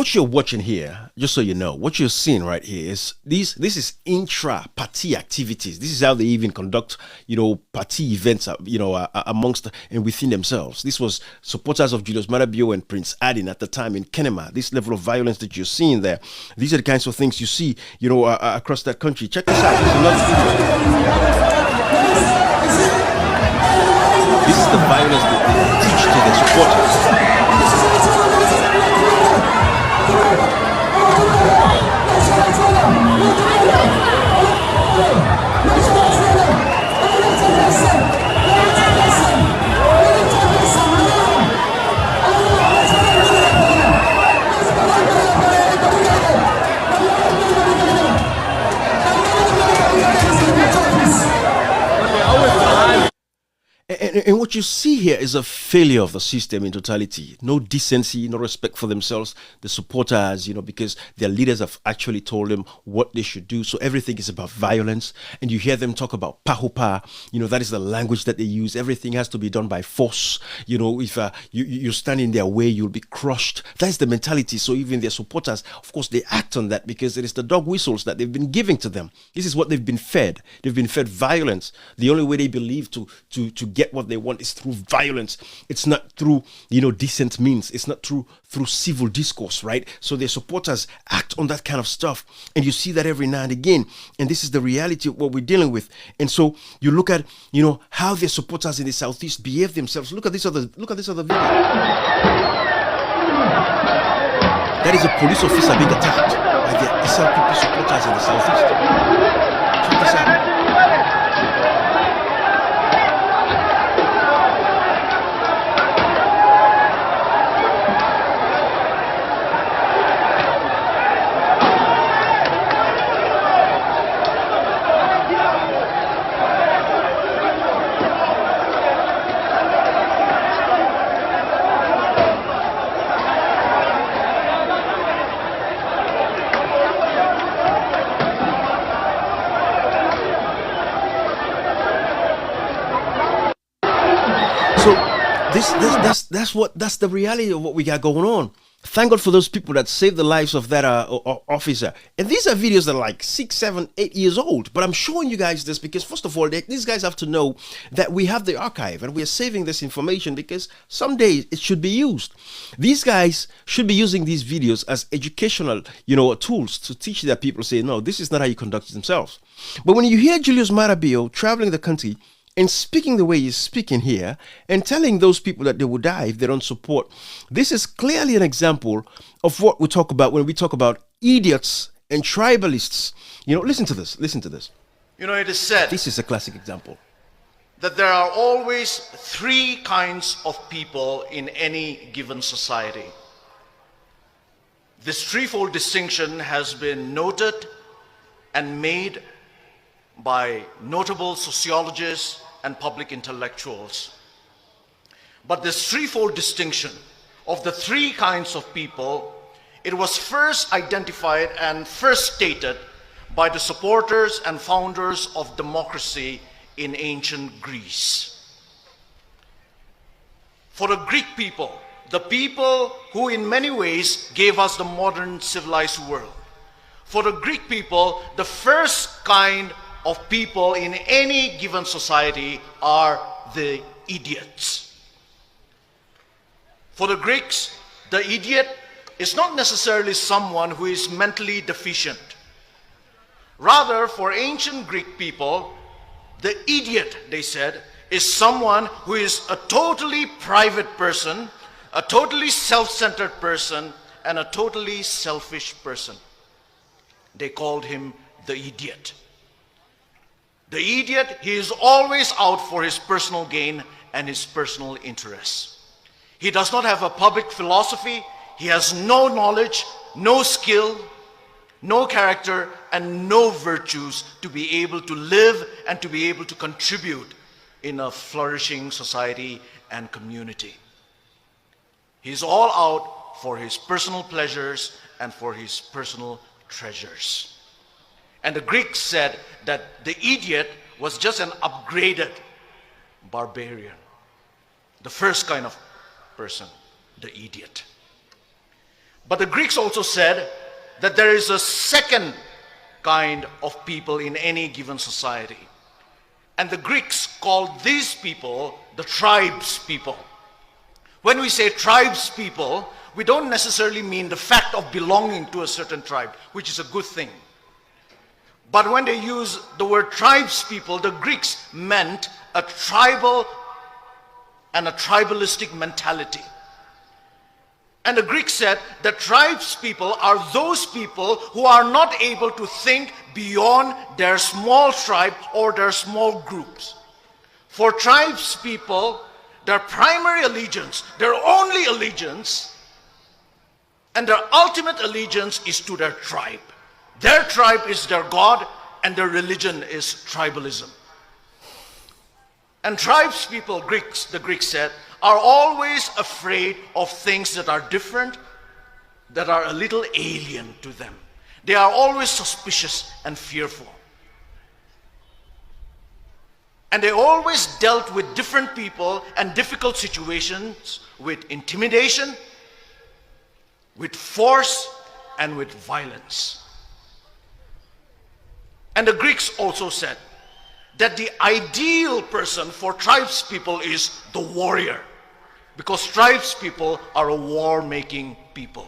what you're watching here, just so you know, what you're seeing right here is this is intra-party activities. This is how they even conduct, party events, amongst and within themselves. This was supporters of Julius Maada and Prince Adin at the time in Kenema. This level of violence that you're seeing there, these are the kinds of things you see, across that country. Check this out. This is another video. This is the violence that they teach to their supporters. And what you see here is a failure of the system in totality. No decency, no respect for themselves, the supporters, because their leaders have actually told them what they should do. So everything is about violence. And you hear them talk about pahupa, that is the language that they use. Everything has to be done by force. If you stand in their way, you'll be crushed. That's the mentality. So even their supporters, of course, they act on that because it is the dog whistles that they've been giving to them. This is what they've been fed. They've been fed violence. The only way they believe to get what they want is through violence. It's not through decent means. It's not through civil discourse, right? So their supporters act on that kind of stuff, and you see that every now and again. And this is the reality of what we're dealing with. And so you look at how their supporters in the southeast behave themselves. Look at this other video. That is a police officer being attacked by the SLPP supporters in the southeast. Check this out. So that's the reality of what we got going on. Thank God for those people that saved the lives of that officer. And these are videos that are like 6, 7, 8 years old. But I'm showing you guys this because, first of all, these guys have to know that we have the archive and we are saving this information because someday it should be used. These guys should be using these videos as educational, tools to teach their people, say, no, this is not how you conduct themselves. But when you hear Julius Maada traveling the country and speaking the way he's speaking here and telling those people that they will die if they don't support, this is clearly an example of what we talk about when we talk about idiots and tribalists. Listen to this. It is said, this is a classic example, that there are always 3 kinds of people in any given society. This threefold distinction has been noted and made by notable sociologists and public intellectuals. But this threefold distinction of the 3 kinds of people, it was first identified and first stated by the supporters and founders of democracy in ancient Greece. For the Greek people, the people who in many ways gave us the modern civilized world, for the Greek people, the first kind of people in any given society are the idiots. For the Greeks, the idiot is not necessarily someone who is mentally deficient. Rather, for ancient Greek people, the idiot, they said, is someone who is a totally private person, a totally self-centered person, and a totally selfish person. They called him the idiot. The idiot, he is always out for his personal gain and his personal interests. He does not have a public philosophy. He has no knowledge, no skill, no character, and no virtues to be able to live and to be able to contribute in a flourishing society and community. He's all out for his personal pleasures and for his personal treasures. And the Greeks said that the idiot was just an upgraded barbarian. The first kind of person, the idiot. But the Greeks also said that there is a second kind of people in any given society. And the Greeks called these people the tribes people. When we say tribes people, we don't necessarily mean the fact of belonging to a certain tribe, which is a good thing. But when they use the word tribes people, the Greeks meant a tribal and a tribalistic mentality. And the Greeks said that tribes people are those people who are not able to think beyond their small tribe or their small groups. For tribes people, their primary allegiance, their only allegiance, and their ultimate allegiance is to their tribe. Their tribe is their God, and their religion is tribalism. And tribes people, the Greeks said, are always afraid of things that are different, that are a little alien to them. They are always suspicious and fearful. And they always dealt with different people and difficult situations with intimidation, with force, and with violence. And the Greeks also said that the ideal person for tribes people is the warrior, because tribes people are a war-making people.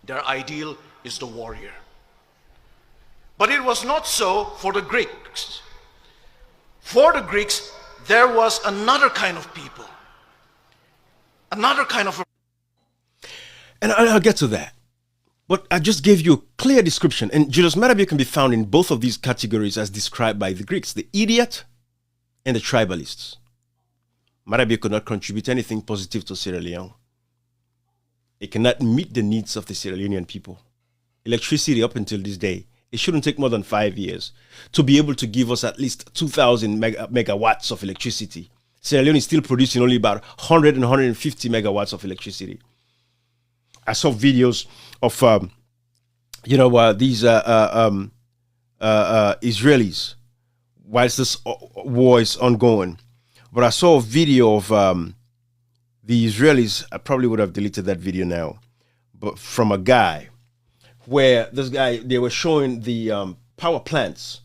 Their ideal is the warrior. But it was not so for the Greeks. For the Greeks, there was another kind of people. Another kind of... And I'll get to that. But I just gave you a clear description. And Julius Maada can be found in both of these categories as described by the Greeks, the idiot and the tribalists. Maada could not contribute anything positive to Sierra Leone. It cannot meet the needs of the Sierra Leonean people. Electricity up until this day, it shouldn't take more than 5 years to be able to give us at least 2,000 megawatts of electricity. Sierra Leone is still producing only about 100 and 150 megawatts of electricity. I saw videos of, these Israelis whilst this war is ongoing. But I saw a video of the Israelis. I probably would have deleted that video now, but from a guy where they were showing the power plants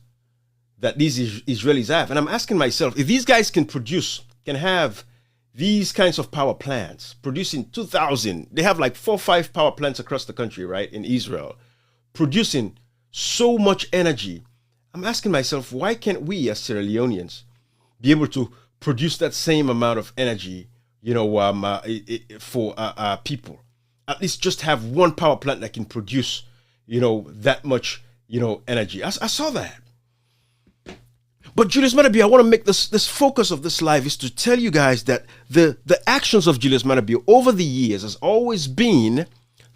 that these Israelis have. And I'm asking myself, if these guys can have these kinds of power plants producing 2,000, they have like 4 or 5 power plants across the country, right, in Israel, producing so much energy. I'm asking myself, why can't we as Sierra Leoneans be able to produce that same amount of energy, for people? At least just have one power plant that can produce, that much, energy. I saw that. But Julius Maada, I want to make this focus of this live is to tell you guys that the actions of Julius Maada over the years has always been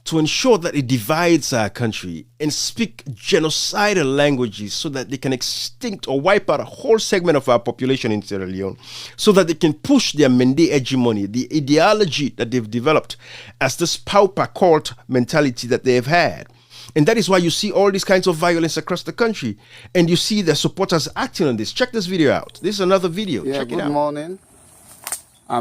to ensure that it divides our country and speak genocidal languages so that they can extinct or wipe out a whole segment of our population in Sierra Leone, so that they can push their Mende hegemony, the ideology that they've developed as this pauper cult mentality that they've had. And that is why you see all these kinds of violence across the country. And you see their supporters acting on this. Check this video out. This is another video. Yeah, check it out. Good morning.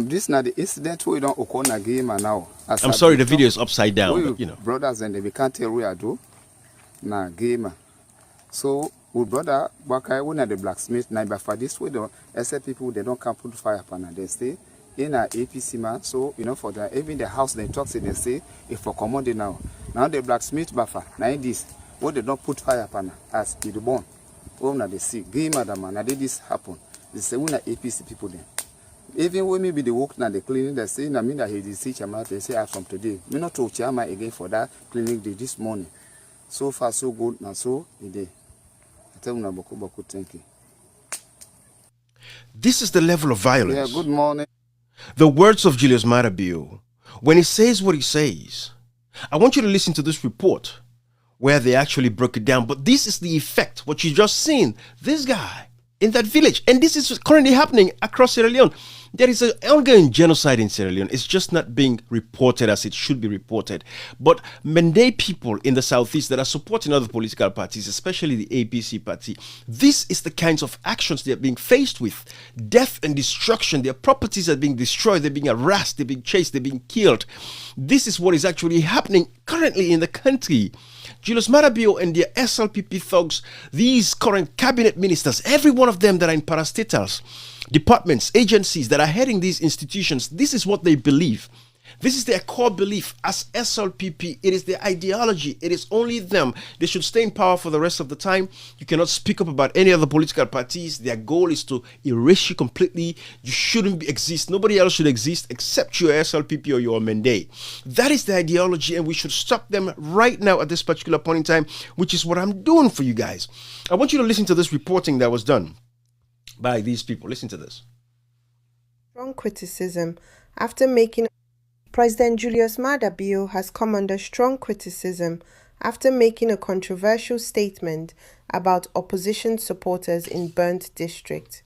This is not the incident we don't occur again now. I'm sorry, the video is upside down. But, brothers and we can't tell where I do. Na game. So we brother Wakai one of the blacksmith now, but for this way though, except people they don't come put fire upon and they stay in a APC man. So for the even the house they talk say they say if for commodity now. Now the blacksmith buffer, now this, what they don't put fire upon as it born. Oh, now they see, game madam, now this happen. They say, we are APC people then. Even when maybe they work now, the clinic, they say, I mean, that he did see Chama, they say, from today. Me not to Chama again for that clinic this morning. So far, so good, now so, I tell you, Boku, thank you. This is the level of violence. Yeah, good morning. The words of Julius Maada, when he says what he says, I want you to listen to this report where they actually broke it down. But this is the effect, what you just seen. This guy in that village, and this is currently happening across Sierra Leone. There is an ongoing genocide in Sierra Leone. It's just not being reported as it should be reported. But Mende people in the southeast that are supporting other political parties, especially the APC party, this is the kinds of actions they are being faced with. Death and destruction. Their properties are being destroyed. They're being harassed. They're being chased. They're being killed. This is what is actually happening currently in the country. Julius Maada and their SLPP thugs, these current cabinet ministers, every one of them that are in parastatals, departments, agencies that are heading these institutions, this is what they believe. This is their core belief as SLPP. It is their ideology. It is only them. They should stay in power for the rest of the time. You cannot speak up about any other political parties. Their goal is to erase you completely. You shouldn't exist. Nobody else should exist except your SLPP or your Mende. That is the ideology, and we should stop them right now at this particular point in time, which is what I'm doing for you guys. I want you to listen to this reporting that was done by these people. Listen to this. Strong criticism after making President Julius Maada has come under strong criticism after making a controversial statement about opposition supporters in Burnt District.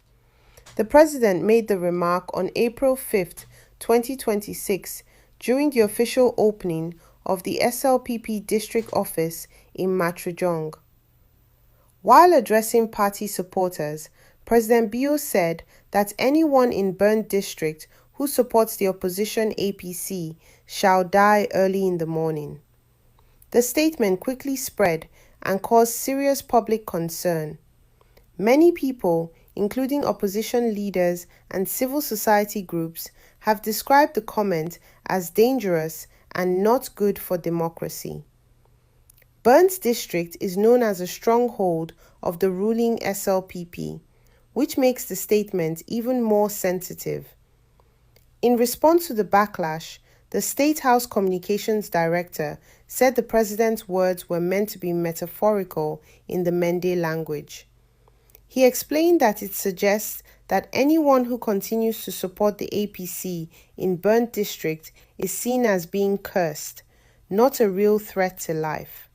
The president made the remark on April 5, 2026, during the official opening of the SLPP district office in Matrajong. While addressing party supporters, President Bio said that anyone in Burnt District who supports the opposition APC shall die early in the morning. The statement quickly spread and caused serious public concern. Many people, including opposition leaders and civil society groups, have described the comment as dangerous and not good for democracy. Burnt District is known as a stronghold of the ruling SLPP, which makes the statement even more sensitive. In response to the backlash, the State House Communications Director said the president's words were meant to be metaphorical in the Mende language. He explained that it suggests that anyone who continues to support the APC in Burnt District is seen as being cursed, not a real threat to life.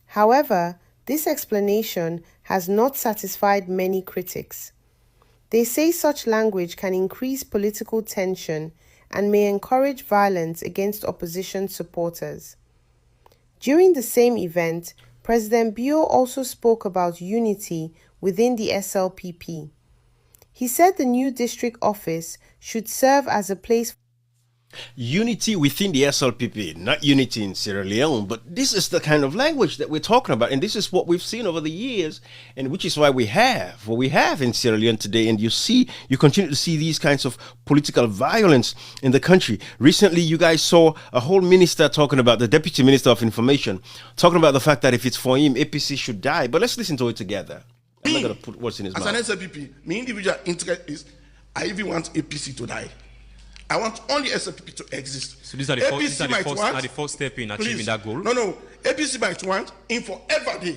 However, this explanation has not satisfied many critics. They say such language can increase political tension and may encourage violence against opposition supporters. During the same event, President Bio also spoke about unity within the SLPP. He said the new district office should serve as a place unity within the SLPP, not unity in Sierra Leone, but this is the kind of language that we're talking about, and this is what we've seen over the years, and which is why we have what we have in Sierra Leone today. And you continue to see these kinds of political violence in the country. Recently, you guys saw a whole minister talking about, the Deputy Minister of Information, talking about the fact that if it's for him, APC should die. But let's listen to it together. I'm not going to put words in his mouth. As an SLPP, my individual interest is I even want APC to die. I want only SLPP to exist. So these are the first step in achieving that goal? No. APC might want in forever day.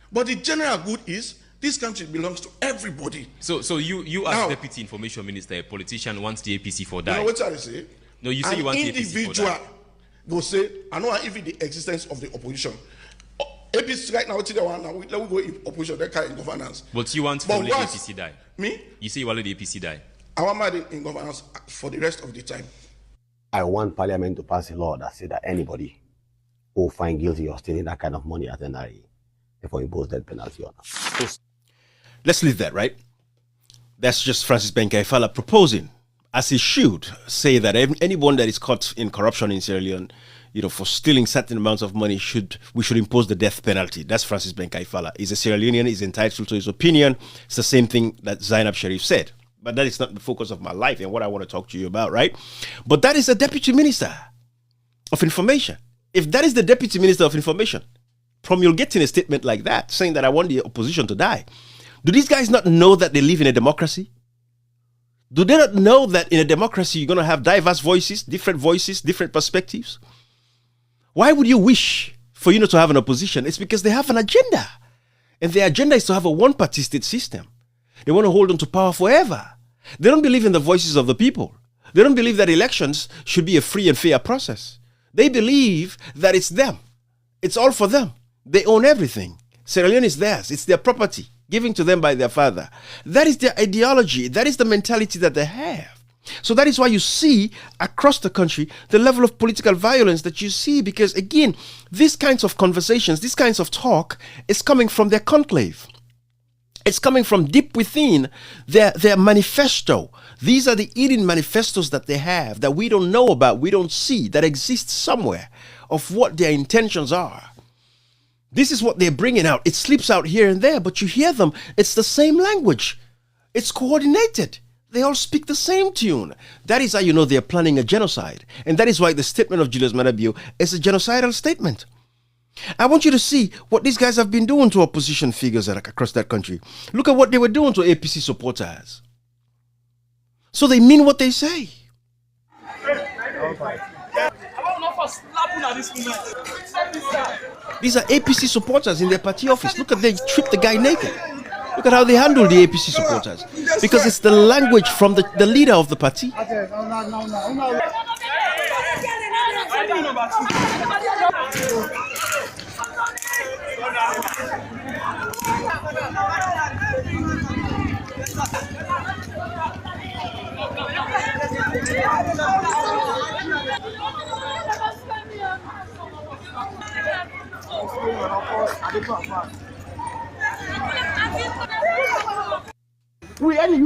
But the general good is this country belongs to everybody. So you as Deputy Information Minister, a politician, wants the APC for die. You know what I say? No, you say you want the APC for die. An individual go say, I know even the existence of the opposition. APC right now, let we go in opposition, that kind of governance. But you want to let the APC die? Me? You say you want to let the APC die? I want my in governance for the rest of the time. I want Parliament to pass a law that says that anybody who find guilty of stealing that kind of money at NRA, therefore impose death penalty on them. Let's leave that, right? That's just Francis Benkaifala proposing, as he should, say that anyone that is caught in corruption in Sierra Leone, for stealing certain amounts of money, we should impose the death penalty. That's Francis Benkaifala. He's a Sierra Leonean, he's entitled to his opinion. It's the same thing that Zainab Sharif said. But that is not the focus of my life and what I want to talk to you about, right? But that is the Deputy Minister of Information. If that is the Deputy Minister of Information promulgating a statement like that, saying that I want the opposition to die, do these guys not know that they live in a democracy? Do they not know that in a democracy you're going to have diverse voices, different perspectives? Why would you wish for to have an opposition? It's because they have an agenda. And their agenda is to have a one-party state system. They want to hold on to power forever. They don't believe in the voices of the people. They don't believe that elections should be a free and fair process. They believe that it's them. It's all for them. They own everything. Sierra Leone is theirs. It's their property, given to them by their father. That is their ideology. That is the mentality that they have. So that is why you see across the country the level of political violence that you see, because again, these kinds of conversations, these kinds of talk is coming from their conclave. It's coming from deep within their manifesto. These are the hidden manifestos that they have that we don't know about, we don't see, that exist somewhere, of what their intentions are. This is what they're bringing out. It slips out here and there, but you hear them. It's the same language. It's coordinated. They all speak the same tune. That is how you know they're planning a genocide. And that is why the statement of Julius Maada Bio is a genocidal statement. I want you to see what these guys have been doing to opposition figures across that country. Look at what they were doing to APC supporters. So they mean what they say. These are APC supporters in their party office. Look at they tripped the guy naked. Look at how they handle the APC supporters. Because it's the language from the leader of the party. We any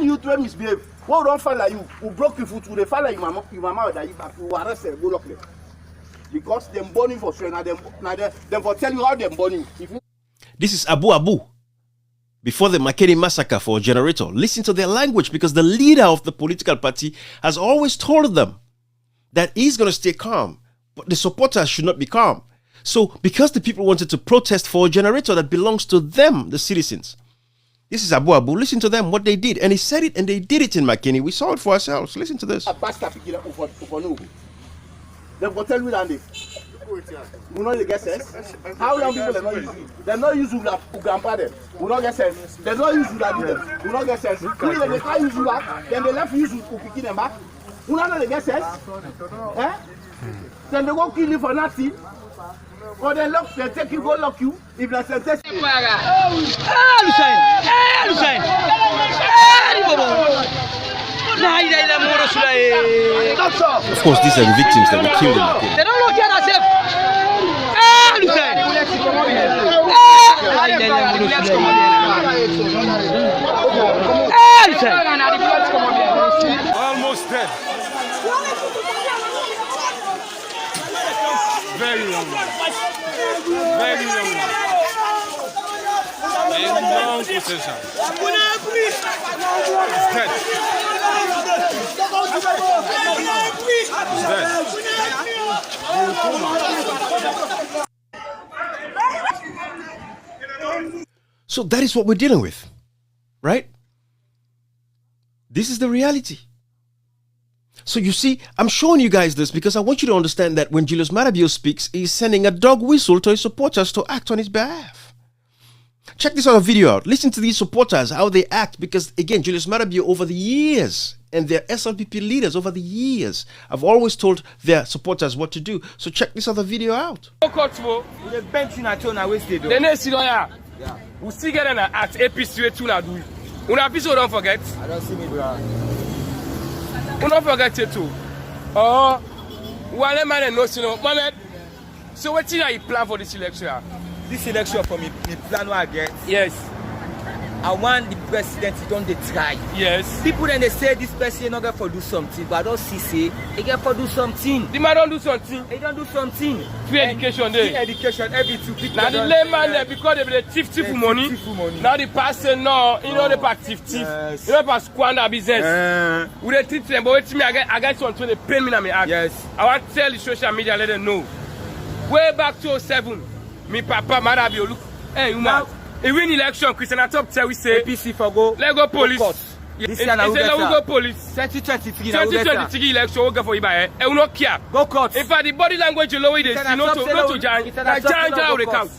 youth when misbehave, what don't find like you, who broke your foot, who they find like your mama that you back, who arrest them, go lock them. Because them burning for strength, them for tell you how them burning. This is Abu before the Makeni massacre for a generator. Listen to their language, because the leader of the political party has always told them that he's going to stay calm, but the supporters should not be calm. So because the people wanted to protest for a generator that belongs to them, the citizens, this is Abu. Listen to them, what they did. And he said it and they did it in Makeni. We saw it for ourselves. Listen to this. They will tell you that we not get sense. How young people are not using? They're not using that to grandpa them. We not get sense. They're not using that to them. We not get sense. They can't use you back. Then they left you to pick them back. We not get sense. Eh? Then they won't kill you for nothing. Or they lock, they take you, go lock you. If they say test you. Of course, these are the victims that were killed in Makeni. They don't look at themselves. Almost dead. Very young. Very young. And long position. He's dead. He's dead. So that is what we're dealing with, right? This is the reality. So you see, I'm showing you guys this because I want you to understand that when Julius Maada Bio speaks, he's sending a dog whistle to his supporters to act on his behalf. Check this other video out. Listen to these supporters, how they act, because again, Julius Maada Bio over the years and their SLPP leaders over the years have always told their supporters what to do. So check this other video out. We still get an act APC to do. Una episode don't forget. I don't see me, bro. We don't forget it too. Oh, one man knows, you know, Mohammed. So what you plan for this election? This election for me plan what I get. Yes. I want the president to don't try. Yes. People then they say this president not going to do something, but I don't see say they get for do something. The man don't do something. They don't do something. Free education there. Free education every 2 people. Now the layman there because they be the thief money. Now the person no, you know the part thief. Yes. You know part squander business. We the thief them, but wait me I get something they pay me na me act. Yes. I want to tell the social media let them know. Way back to 2007, me papa Maada Bio look. Hey, you man. A win election, Christian top tell we say APC for go. Let go police. This year now we go police. 2023 election we go for Ibae. E we no care. Go court. In fact, the body language you know it is not to jang. Na jang the count.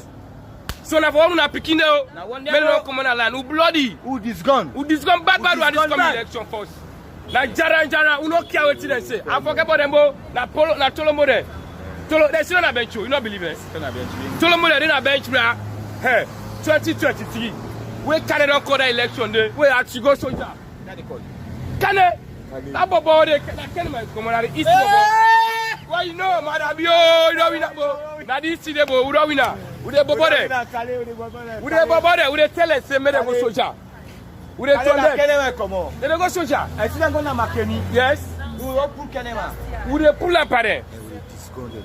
So na for una pikin o. Me no come on land. Who bloody? Who this gun bad this coming election first. Na jara we no care wetin dem say. I forget about them bo. Na Tolomo there. They still na bench you no believe it. Tolomo there na bench bra. Hey. 2023, we carry on call the election day. We actually go soldier. Can That bobo they can come on the east bobo. Why you know, Maada Bio, you know we not bo. Na this city bo, we don't win na. We dey bobo there. We dey bobo there. We dey tell us say make them go soldier. We dey tell them. They dey go soldier. I see them go na Makeni. Yes. We dey pull Kenema. We dey pull up there.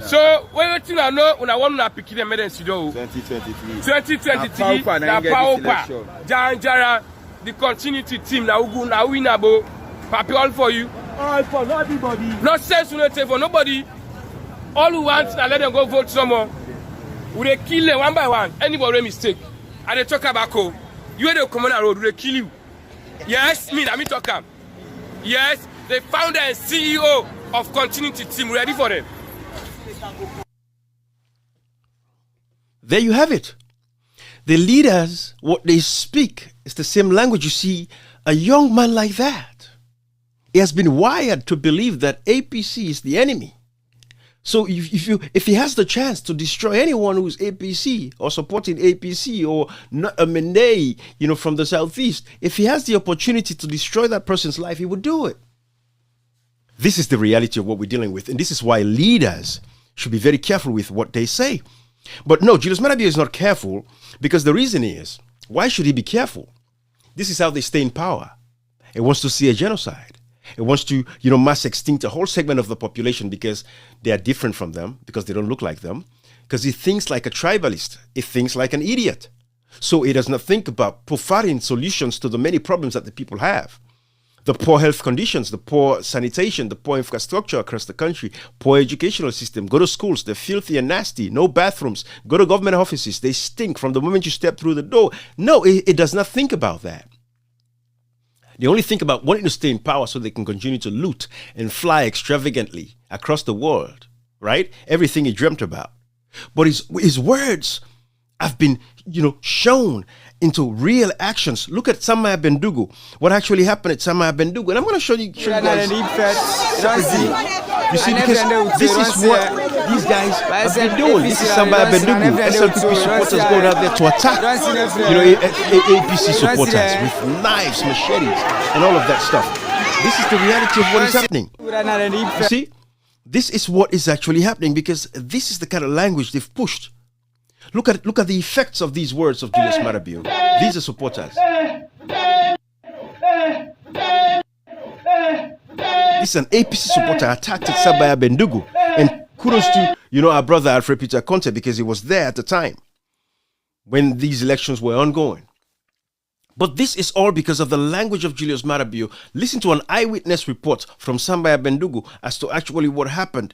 So when you know, when I want to pick them, make them see 2023. Na power. Jara, the continuity team. Na ugu na winabo. Papi all for you. All for not everybody. Not sense no take for nobody. All who want to let them go vote someone. We they kill them one by one. Anybody mistake. And they talk about code. You the communal road, they kill you. Yes, me talk am. Yes, the founder and CEO of continuity team ready for them. There you have it. The leaders, what they speak is the same language. You see, a young man like that, he has been wired to believe that APC is the enemy. So if he has the chance to destroy anyone who's APC or supporting APC or a Mende, from the southeast, if he has the opportunity to destroy that person's life, he would do it. This is the reality of what we're dealing with, and this is why leaders should be very careful with what they say. But no, Julius Maada Bio is not careful because the reason is, why should he be careful? This is how they stay in power. It wants to see a genocide. It wants to, mass extinct a whole segment of the population because they are different from them, because they don't look like them, because he thinks like a tribalist. He thinks like an idiot. So he does not think about providing solutions to the many problems that the people have. The poor health conditions, the poor sanitation, the poor infrastructure across the country, poor educational system. Go to schools, they're filthy and nasty, no bathrooms. Go to government offices, they stink from the moment you step through the door. No, it does not think about that. They only think about wanting to stay in power so they can continue to loot and fly extravagantly across the world, right? Everything he dreamt about. But his words have been, shown into real actions. Look at Samaya Bendugu. What actually happened at Samaya Bendugu. And I'm going to show you guys. You see, because this is what these guys have been doing. This is Samaya Bendugu. SLPP supporters going out there to attack, APC supporters with knives, machetes, and all of that stuff. This is the reality of what is happening. You see, this is what is actually happening because this is the kind of language they've pushed. Look at the effects of these words of Julius Maada Bio. These are supporters. This is an APC supporter attacked at Samaya Bendugu. And kudos to, our brother Alfred Peter Conte because he was there at the time when these elections were ongoing. But this is all because of the language of Julius Maada Bio. Listen to an eyewitness report from Samaya Bendugu as to actually what happened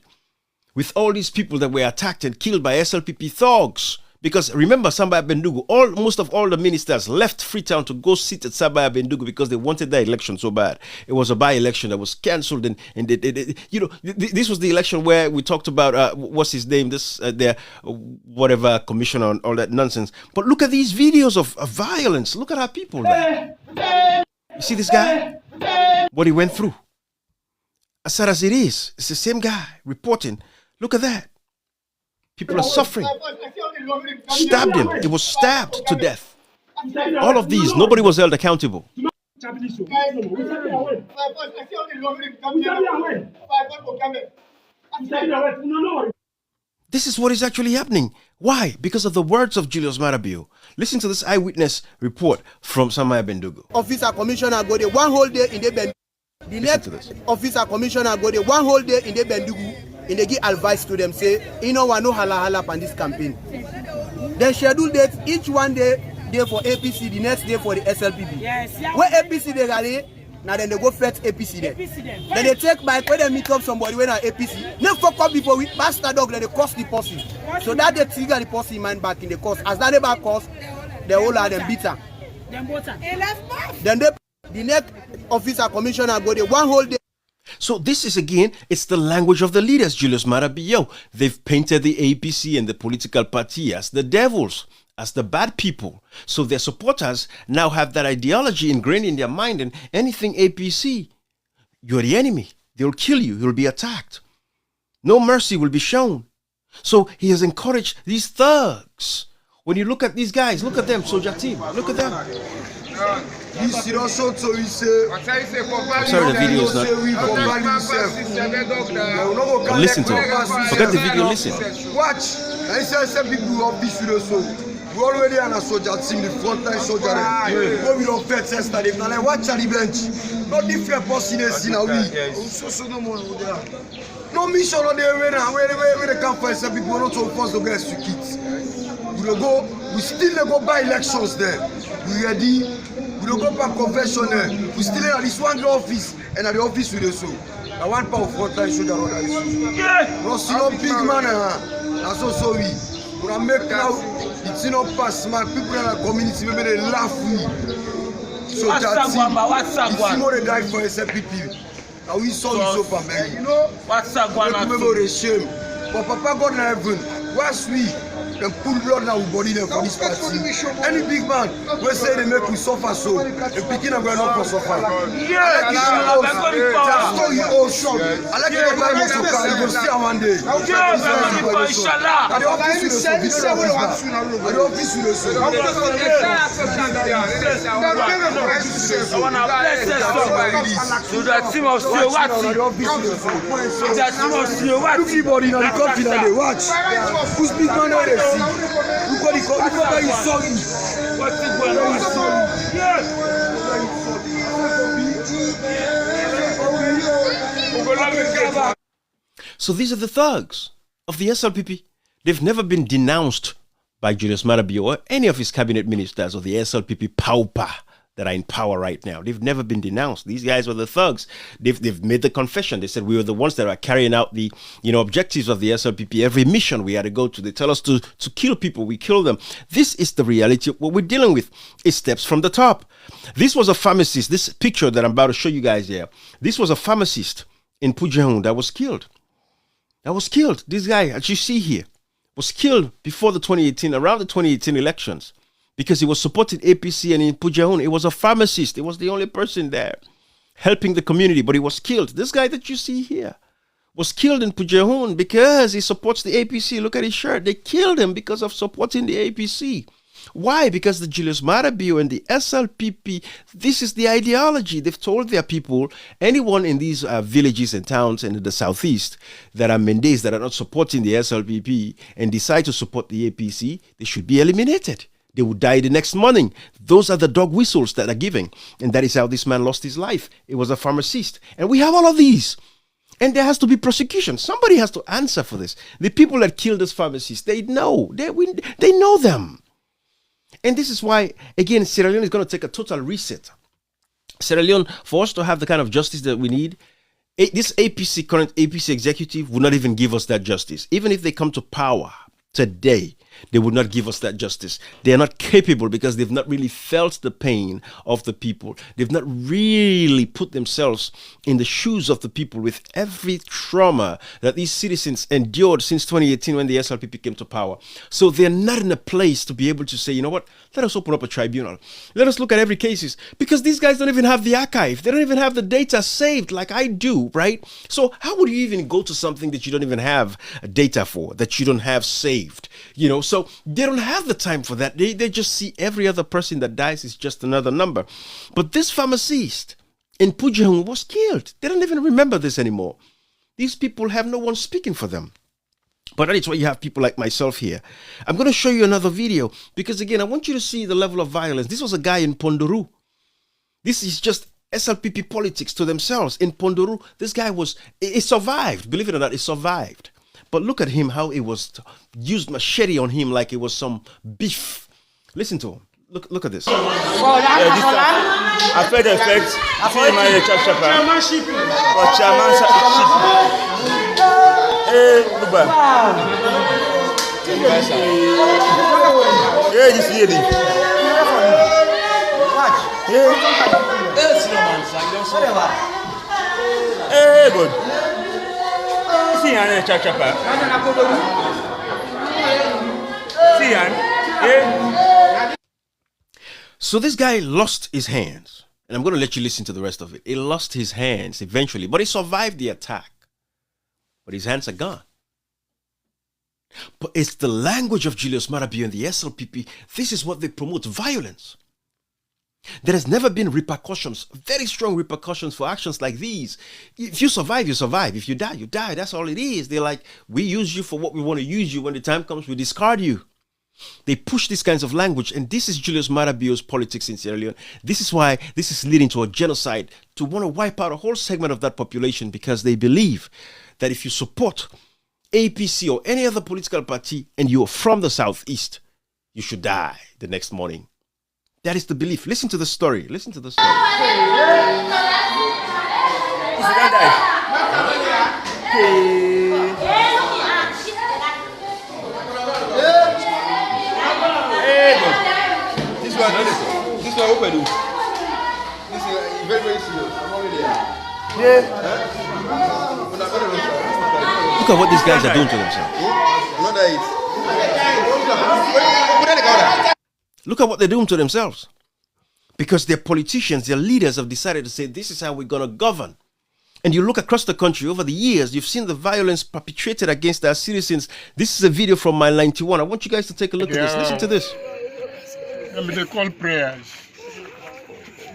with all these people that were attacked and killed by SLPP thugs. Because remember, Samaya Bendugu, most of all the ministers left Freetown to go sit at Samaya Bendugu because they wanted that election so bad. It was a by-election that was cancelled, and this was the election where we talked about what's his name, whatever commission on all that nonsense. But look at these videos of violence. Look at our people there. You see this guy? What he went through. As sad as it is, it's the same guy reporting. Look at that. People are suffering. Stabbed him. He was stabbed to death. All of these, nobody was held accountable. This is what is actually happening. Why? Because of the words of Julius Maada Bio. Listen to this eyewitness report from Samaya Bendugu. Officer commissioner go there one whole day in the Bendugu. The next officer commissioner go there one whole day in the Bendugu. And they give advice to them, say, want no hala on this campaign. They schedule dates, each one day for APC, the next day for the SLPP. Yes, yeah. Where APC they rally, now then they go fetch APC there. Then they take bike, when they meet up somebody when APC, they fuck up before we bastard dog, then they cost the person. So that they trigger the person man back in the cost. As that they back cost, they all are them bitter. Then the next officer commissioner go there one whole day. So this is again, it's the language of the leaders, Julius Maada Bio. They've painted the APC and the political party as the devils, as the bad people. So their supporters now have that ideology ingrained in their mind, and anything APC, you're the enemy. They'll kill you. You'll be attacked. No mercy will be shown. So he has encouraged these thugs. When you look at these guys, look at them, Soja team. Look at them. This is also to we say. I'm sorry, the video is not. But listen to it. Forget the video, listen. Watch. I say people of this video so. We already have a soldier team, the frontline soldier. When we don't fetch yesterday, now like watch at the bench. Not different possibilities now. So no more there. No mission on the way now. Where they come find some people not so forced to get to kids. We don't go. We still go by elections there. We ready. We don't go back convention there. We still at this one office and at the office with the so. I want power frontline soldier on that issue. No see no big man. That's so sorry. We are make now. It's not pass man. People in the community maybe they laugh me. So that's it. It's more they die for SLPP. Now we saw this over man. You know what's up? Remember the shame. But Papa God in heaven. What's we? Them put blood now body them for this party. Any big man we say they make we suffer so. The picking are going up for suffer. Yeah, that's story also. I like the time also can you go see one day. Inshallah. At the office with us. At the office with us. So that team of still watching. That team of still watching. Everybody in the country now they watch. Who's big man now they see? Look what you saw you. What's it going on? So these are the thugs of the SLPP. They've never been denounced by Julius Maada or any of his cabinet ministers or the SLPP pauper that are in power right now. They've never been denounced. These guys were the thugs. They've made the confession. They said we were the ones that are carrying out the objectives of the SLPP. Every mission we had to go to, they tell us to kill people. We kill them. This is the reality of what we're dealing with. It steps from the top. This was a pharmacist. This picture that I'm about to show you guys here. This was a pharmacist in Pujehun that was killed. This guy, as you see here, was killed before around the 2018 elections. Because he was supporting APC, and in Pujehun, he was a pharmacist. He was the only person there helping the community, but he was killed. This guy that you see here was killed in Pujehun because he supports the APC. Look at his shirt. They killed him because of supporting the APC. Why? Because the Julius Maada and the SLPP, this is the ideology. They've told their people, anyone in these villages and towns and in the southeast that are Mendes that are not supporting the SLPP and decide to support the APC, they should be eliminated. They would die the next morning. Those are the dog whistles that are giving. And that is how this man lost his life. It was a pharmacist. And we have all of these. And there has to be prosecution. Somebody has to answer for this. The people that killed this pharmacist, they know. They know them. And this is why, again, Sierra Leone is going to take a total reset. Sierra Leone, for us to have the kind of justice that we need, this current APC executive will not even give us that justice. Even if they come to power today, they would not give us that justice. They are not capable because they've not really felt the pain of the people. They've not really put themselves in the shoes of the people with every trauma that these citizens endured since 2018 when the SLPP came to power. So they're not in a place to be able to say, you know what, let us open up a tribunal. Let us look at every case. Because these guys don't even have the archive. They don't even have the data saved like I do, right? So how would you even go to something that you don't even have data for, that you don't have saved? You know, so they don't have the time for that. They just see every other person that dies is just another number. But this pharmacist in Pujehun was killed. They don't even remember this anymore. These people have no one speaking for them. But that is why you have people like myself here. I'm going to show you another video because, again, I want you to see the level of violence. This was a guy in Ponduru. This is just SLPP politics to themselves. In Ponduru, this guy he survived. Believe it or not, he survived. But look at him, how it was used machete on him like it was some beef. Listen to him. Look at this. After the effect, chairmanship or chairmanship. Good. So this guy lost his hands, and I'm going to let you listen to the rest of it. He lost his hands eventually, but he survived the attack. But his hands are gone. But it's the language of Julius Maada and the SLPP. This is what they promote, violence. There has never been repercussions, very strong repercussions for actions like these. If you survive, you survive. If you die, you die. That's all it is. They're like, we use you for what we want to use you. When the time comes, we discard you. They push these kinds of language, and this is Julius Maada Bio's politics in Sierra Leone. This is why this is leading to a genocide, to want to wipe out a whole segment of that population, because they believe that if you support APC or any other political party and you're from the southeast, you should die the next morning. That is the belief. Listen to the story. Listen to the story. This one open. This is very, very serious. I'm already there. Look at what these guys are doing to themselves. Look at what they're doing to themselves. Because their politicians, their leaders have decided to say, this is how we're going to govern. And you look across the country over the years, you've seen the violence perpetrated against our citizens. This is a video from Mile 91. I want you guys to take a look at this. Listen to this. They call prayers.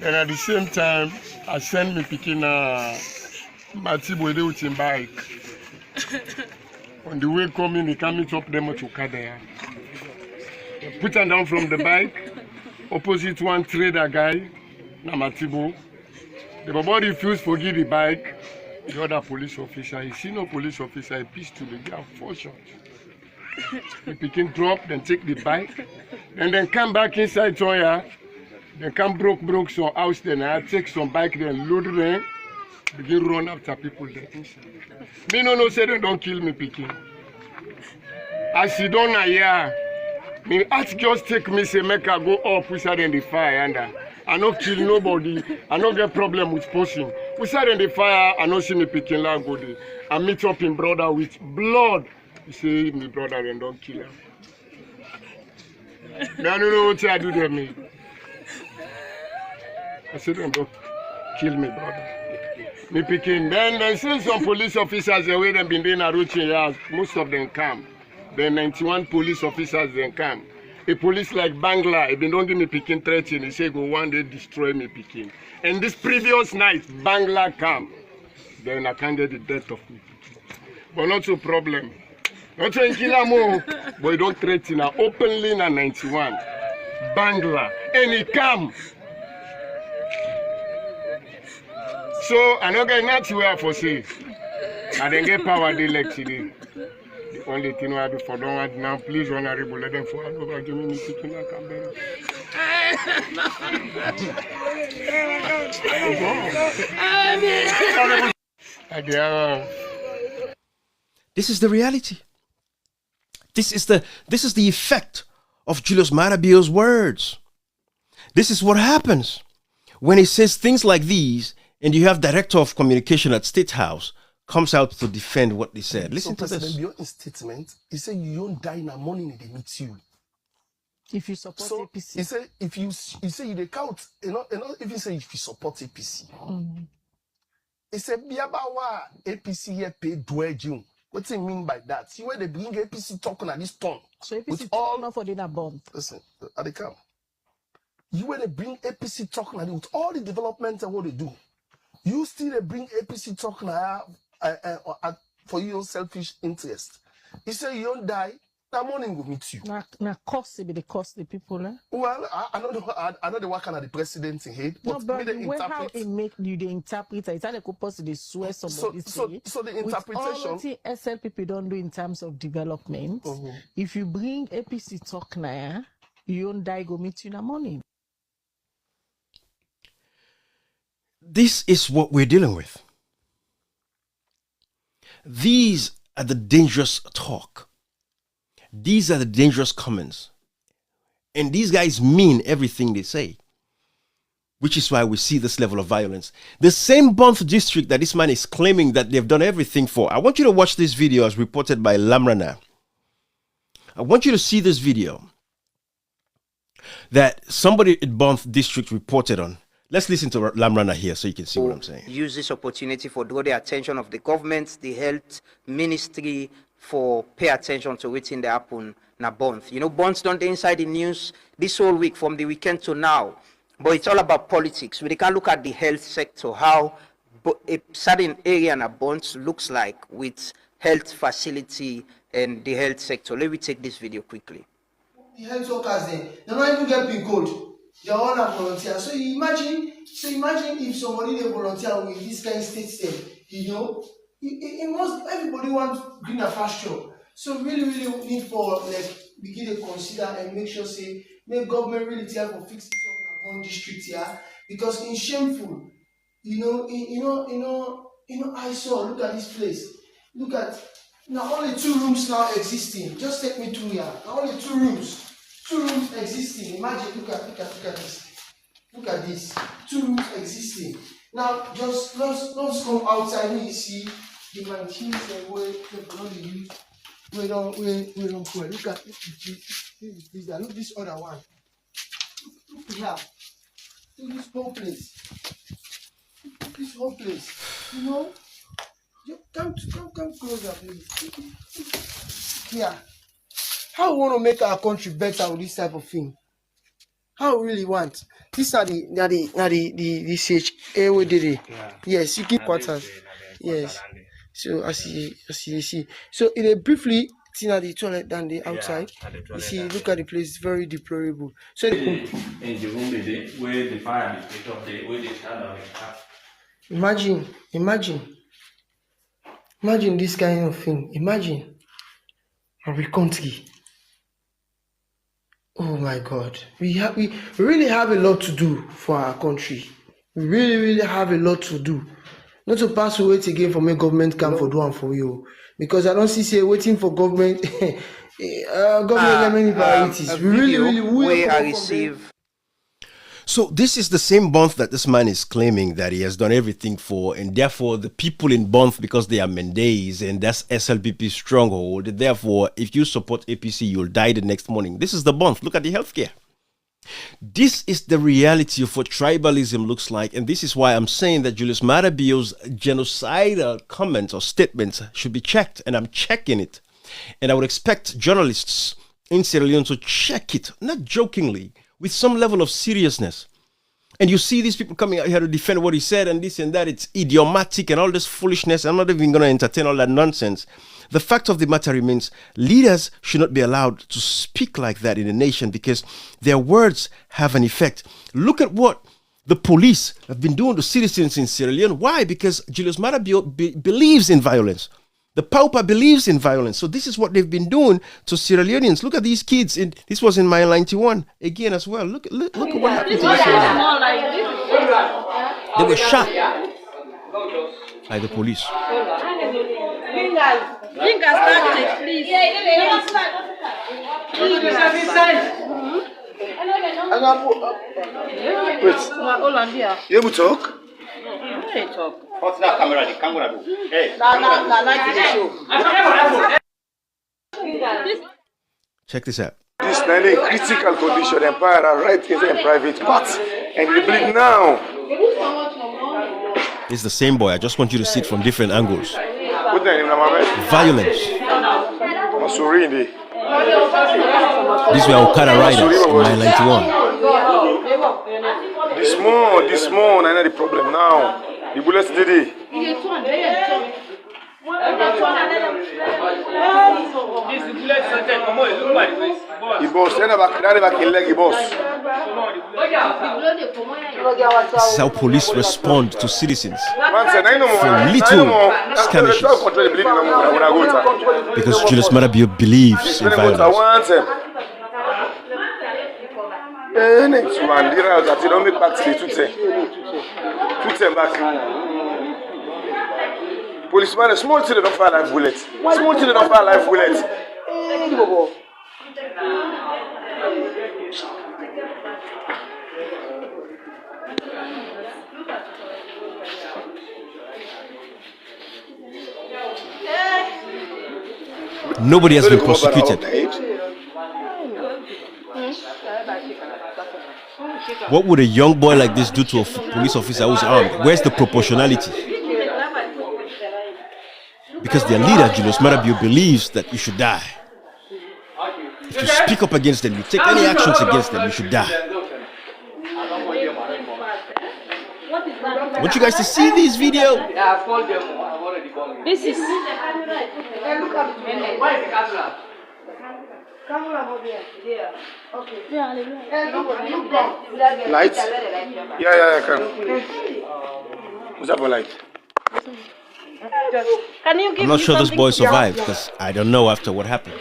And at the same time, I send me picking Matibo with him bike. On the way coming, they come up them to Kadaya. They put them down from the bike. Opposite one trader guy, Namatibo. The body refused to give the bike. The other police officer, he see no police officer, he pissed to the guy, 4 shots. The picking drop, then take the bike, and then come back inside Toya. Then come broke some house, then I take some bike, then load them, begin run after people there inside. Me no say they don't kill me picking. As you don't know, yeah. Me ask just take me say make I go up inside in the fire and I no kill nobody. I no get problem with person. We side in the fire, I no see me picking like go there. I meet up in brother with blood. You say me brother and don't kill him. I don't know what I do to me. I said them don't kill me brother. Me picking. Then see some police officers the way them been doing a routine years. Most of them come. Then 91 police officers then come. A police like Bangla, if they don't give me picking threatening, he say go one day destroy me picking. And this previous night, Bangla come. Then I can't get the death of me picking. But not a problem. Not to kill more, but you don't threaten her openly na 91. Bangla. And he come. So I don't get nothing where for say. I didn't get power they like today. The only thing I do for don't want now, please, honorable, let them for over give me picking like a This is the reality. This is the effect of Julius Maada Bio's words. This is what happens when he says things like these, and you have Director of Communication at State House comes out to defend what they said. Listen to this. President Bio's statement, he said you don't die in the morning they meet you. If you support APC. He said if you they count, if you say if you support APC. He said Biabawa APC here pay dwell. What do you mean by that? See where they bring APC talking at this tone. So APC all not for dinner bomb. Listen, at the camp. You where they bring APC talking with all the development and what they do. You still they bring APC talking for your selfish interest. He said you don't die, that morning will meet you. Na cost be the cost the people, eh? Well, I know the working at the president in head, but no, but the way how it make you the interpreter, it's not a purpose to swear somebody. So the interpretation. With all the SLPP don't do in terms of development. If you bring APC talk now, you don't die go meet you in the morning. This is what we're dealing with. These are the dangerous talk. These are the dangerous comments. And these guys mean everything they say. Which is why we see this level of violence. The same Bonth district that this man is claiming that they've done everything for. I want you to watch this video as reported by Lamrana. I want you to see this video that somebody in Bonth district reported on. Let's listen to Lamrana here so you can see what I'm saying. Use this opportunity for draw the attention of the government, the health ministry, for pay attention to what's in the happen na Bonth. You know, Bonth don't inside the news this whole week from the weekend to now. but it's all about politics. We can look at the health sector, how a certain area in Abont looks like with health facility and the health sector. Let me take this video quickly. The health workers they don't even get PIN code. They are all a volunteer. So imagine if somebody they volunteer with this kind of state, you know, it must everybody wants greener pasture. So really need for like begin to consider and make sure say make government really try for fix this up in one district here, because it's shameful. You know, I saw, look at this place. Look at now only 2 rooms now existing. Just take me through here. Now only 2 rooms. 2 rooms existing. Imagine, look at this. Look at this. 2 rooms existing. Now just let's come outside and you see the machines and where people don't use. We don't go. Look at this. Look this other one. Look here. Look this whole place. Look this whole place. You know? Come closer, please. Here. How we want to make our country better with this type of thing? How we really want? These are the CHA we did it. Yes, you keep quarters. Yes. So as you see. So in a briefly, the toilet than the outside. You see, look at the place, it's very deplorable. So in the room where the fire is up there, where they stand on the imagine this kind of thing. Imagine our country. Oh my God, we really have a lot to do for our country. We really have a lot to do. Not to pass away again for me government come for do one for you, because I don't see waiting for government. Government many priorities. We really I receive. So this is the same Bonth that this man is claiming that he has done everything for, and therefore the people in Bonth, because they are Mendes and that's SLPP's stronghold, therefore if you support APC you'll die the next morning. This is the Bonth. Look at the healthcare. This is the reality of what tribalism looks like, and this is why I'm saying that Julius Maada Bio's genocidal comments or statements should be checked, and I'm checking it. And I would expect journalists in Sierra Leone to check it, not jokingly, with some level of seriousness. And you see these people coming out here to defend what he said and this and that. It's idiomatic and all this foolishness. I'm not even going to entertain all that nonsense. The fact of the matter remains, leaders should not be allowed to speak like that in a nation, because their words have an effect. Look at what the police have been doing to citizens in Sierra Leone. Why? Because Julius Maada Bio believes in violence. The Pauper believes in violence. So this is what they've been doing to Sierra Leoneans. Look at these kids. This was in Mile 91 again as well. Look at what happened to these children. They were shot by the police. You able to talk? What's that camera? The camera do. Hey. Check this out. This is in critical condition. Empire are right here in private parts, and they bleed now. It's the same boy. I just want you to see it from different angles. What the name, Violence. Masurindi. These were Okada riders in Mile 91. This more, I know the problem now. The bullets did it. The boss, This is how police respond to citizens for little skirmishes. Because Julius Maada Bio believes in violence. Policeman, small children don't fire live bullets. Small children don't fire live bullets. Nobody has been prosecuted. What would a young boy like this do to a police officer who's armed? Where's the proportionality? Because their leader, Julius Maada Bio, believes that you should die. If you speak up against them, you take any actions against them, you should die. Want you guys to see this video? Yeah, I've called them. I've already called them. This is. Look at why is the camera? Lights? Yeah, I can. What's up for light? Can you give I'm not me sure this something boy to- survived because I don't know after what happened.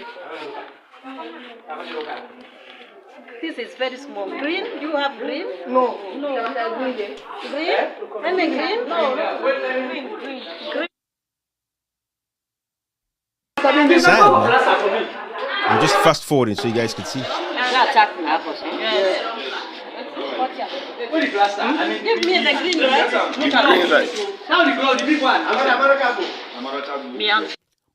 This is very small. Green? You have green? No. Green? Any green? No. Green. Sad, man. I'm just fast forwarding so you guys can see. Give me the green, right? Now the big one.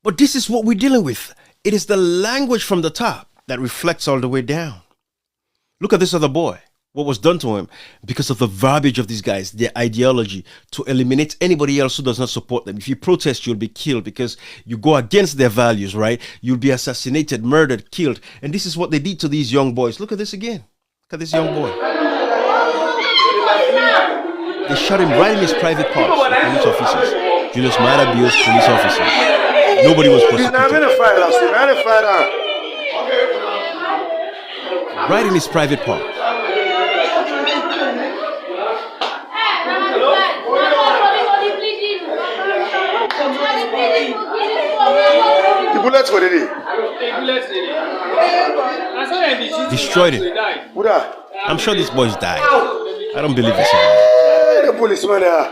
But this is what we're dealing with. It is the language from the top that reflects all the way down. Look at this other boy. What was done to him because of the verbiage of these guys, their ideology, to eliminate anybody else who does not support them. If you protest, you'll be killed because you go against their values, right? You'll be assassinated, murdered, killed. And this is what they did to these young boys. Look at this again. Look at this young boy. They shot him right in his private parts, the police officers. Julius Maada Bio's police officers. Nobody was prosecuted. Right in his private part. The bullets were ready. Destroyed it. I'm sure these boys died. I don't believe this. The policeman there.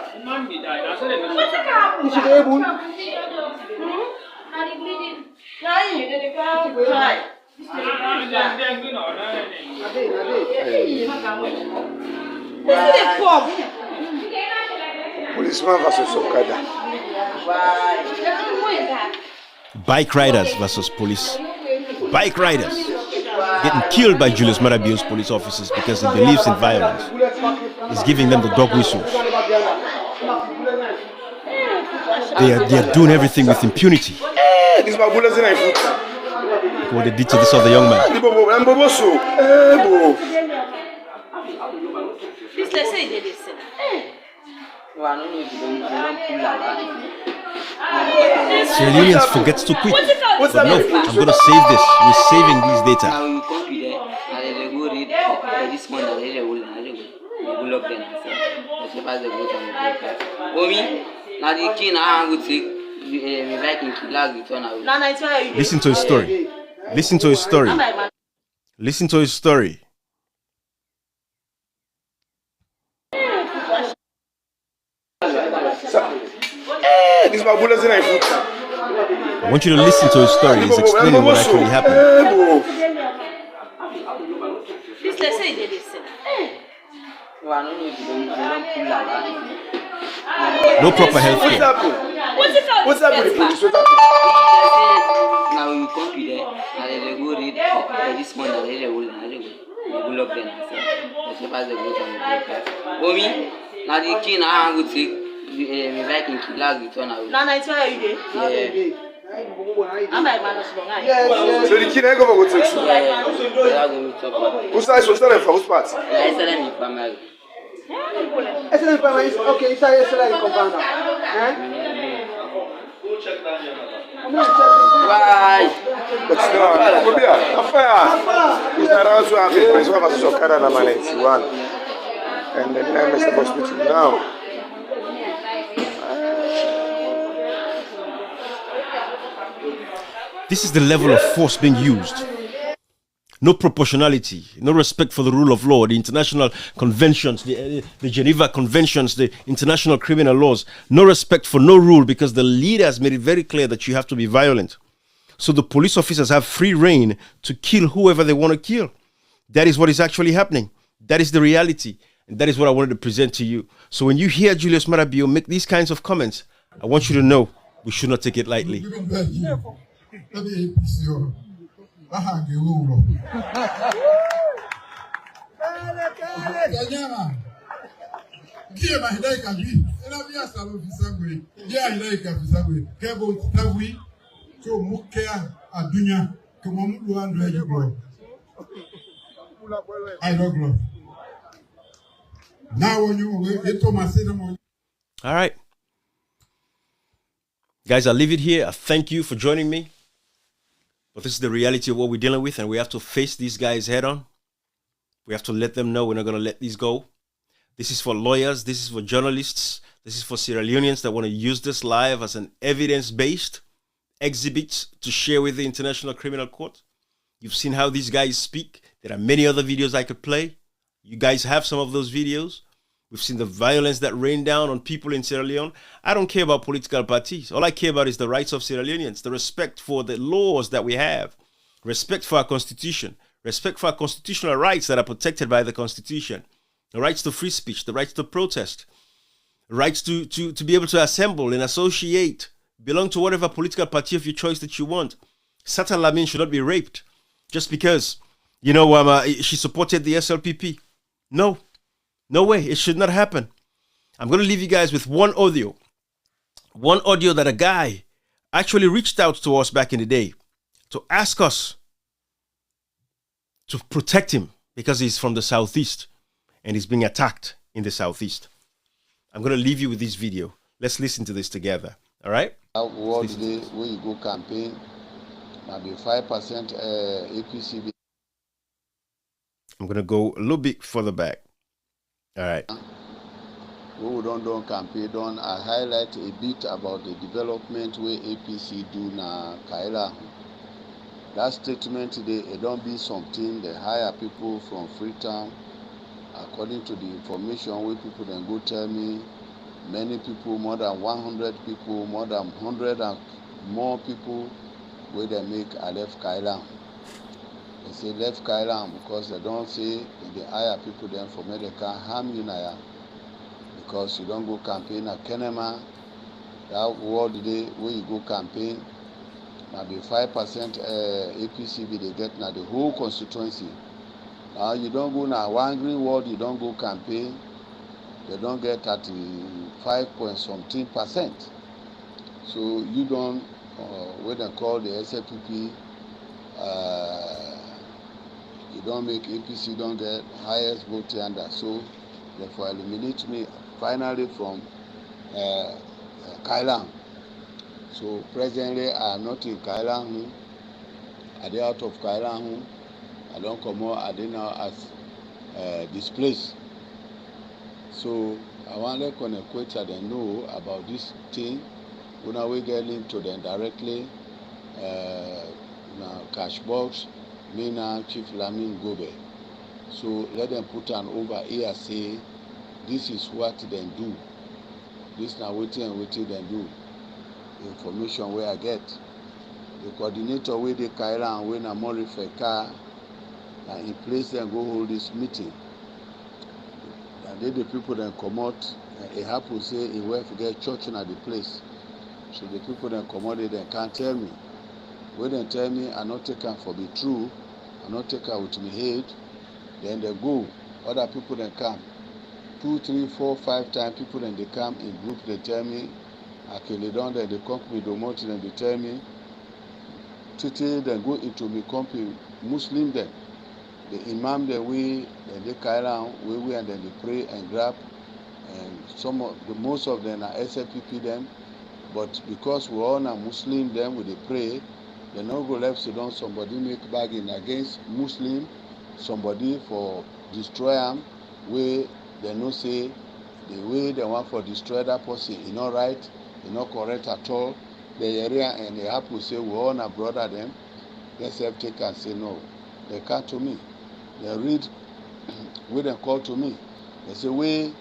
Policeman versus Okada. Bike riders versus police. Bike riders getting killed by Julius Maada Bio's police officers because he believes in violence. He's giving them the dog whistles. They are doing everything with impunity. This my bullets in my foot. Look what they did to this other young man. This they say they listen. Sierra Leoneans forgets too quick. But no, I'm going to save this. We're saving these data. Listen to his story. Listen to his story. Listen to his story. This my bullets in my foot. I want you to listen to his story. He's explaining what actually happened. This they say they listen. No proper health care. What's happened with the police? Now you come to there and they go read this one and they will lock them and say, the papers they go to the now the king I would take me back in class with one. Now it's where you did. I'm like man. So the king ain't go to school. Who's that? Who's that from whose part? I said I'm primary. Excellent primary. Okay, it's excellent compound. Bye. But still, we'll be it's not also happy. It's one versus Okada and one. And then I messed up hospital now. This is the level of force being used. No proportionality, no respect for the rule of law, the international conventions, the Geneva Conventions, the international criminal laws. No respect for no rule because the leader has made it very clear that you have to be violent. So the police officers have free reign to kill whoever they want to kill. That is what is actually happening. That is the reality. And that is what I wanted to present to you. So when you hear Julius Maada Bio make these kinds of comments, I want you to know we should not take it lightly. I don't know. Now when you told my cinema. All right. Guys, I'll leave it here. I thank you for joining me. But this is the reality of what we're dealing with, and we have to face these guys head on. We have to let them know we're not going to let these go. This is for lawyers. This is for journalists. This is for Sierra Leoneans that want to use this live as an evidence-based exhibit to share with the International Criminal Court. You've seen how these guys speak. There are many other videos I could play. You guys have some of those videos. We've seen the violence that rained down on people in Sierra Leone. I don't care about political parties. All I care about is the rights of Sierra Leoneans, the respect for the laws that we have, respect for our constitution, respect for our constitutional rights that are protected by the constitution, the rights to free speech, the rights to protest, rights to be able to assemble and associate, belong to whatever political party of your choice that you want. Sata Lamin should not be raped just because, she supported the SLPP. No. No way. It should not happen. I'm going to leave you guys with one audio. One audio that a guy actually reached out to us back in the day to ask us to protect him because he's from the Southeast and he's being attacked in the Southeast. I'm going to leave you with this video. Let's listen to this together. All right? World Day, when you go campaign, maybe 5% APCB. I'm going to go a little bit further back. All right. We don't campaign, I highlight a bit about the development where APC do na Kaila. That statement today, it don't be something they hire people from Freetown. According to the information where people then go tell me, many people, more than 100 people, more than 100 and more people where they make a left Kaila. They say left Kailam because they don't say they hire people then for me they can harm you now because you don't go campaign at Kenema. That World Day when you go campaign, maybe 5% APCB they get now the whole constituency. Now you don't go now one green ward, you don't go campaign, they don't get 35.something%. So you don't what they call the SLPP. You don't make APC, don't get highest vote under. So therefore eliminate me finally from Kailang. So presently I am not in Kailang. I am out of Kailang. I don't come out. I did now as displaced. So I want to connect and know about this thing. When we get linked to them directly, now cash box. Mina Chief Lamin Gobe. So let them put an over here say this is what they do. This now waiting and waiting they do. The information where I get. The coordinator where they Kaira and when I'm more car and in place then go hold this meeting. And then the people then come out and it happen say he will forget church at the place. So the people then come out they can't tell me. When they tell me I not take them for be true, I not take her with me head, then they go. Other people then come. 2, 3, 4, 5 times people then they come in group, they tell me, I kill it down, then they come with the mountain and they tell me, Titi then go into me company Muslim then. The Imam the way, then they carry around, we and then they pray and grab. And most of them are SLPP them, but because we're all a Muslim them, we they pray. They not go left sit down, somebody make bargain against Muslim, somebody for destroy them, where they no say the way they want for destroy that person is not right, is not correct at all. The area and they have to say we all a brother them, they self take and say no. They come to me. They read where they call to me. They say we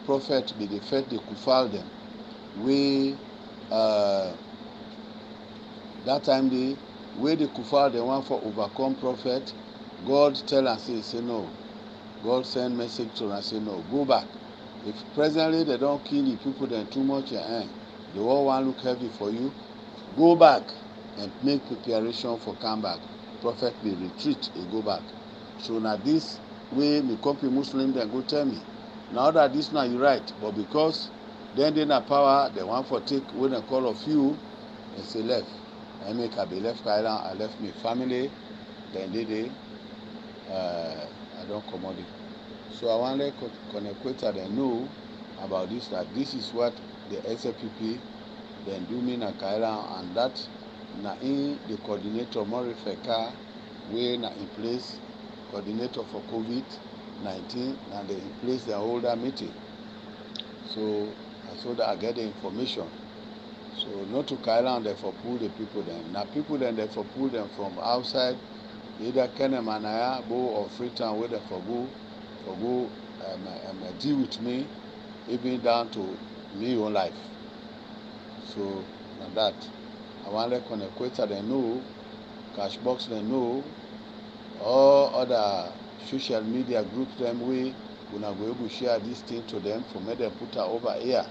prophet be the faith they kufal them. We that time they where the kufar they want for overcome prophet, God tell and say no. God send message to and say no, go back. If presently they don't kill the people then too much the all want look heavy for you, go back and make preparation for come back. Prophet will retreat and go back. So now this way me copy Muslim then go tell me. Now that this now you right, but because then they na power they want for take when they call of you and say left. I make a be left Island, I left my family, then I don't come on it. So I want to connect and know about this, that this is what the SFPP then do me na Kaira, and that na in the coordinator Morifeka way na in place coordinator for COVID-19 and they in place the older meeting. So that I get the information. So not to Kaira and therefore pull the people then. Now people then therefore pull them from outside, either Kenemanaya, Bo or Freetown, where they for go deal with me, even down to me own life. So now that I want to connect they know, Cashbox they know, all other social media groups them we will go able to share this thing to them for me them put her over here.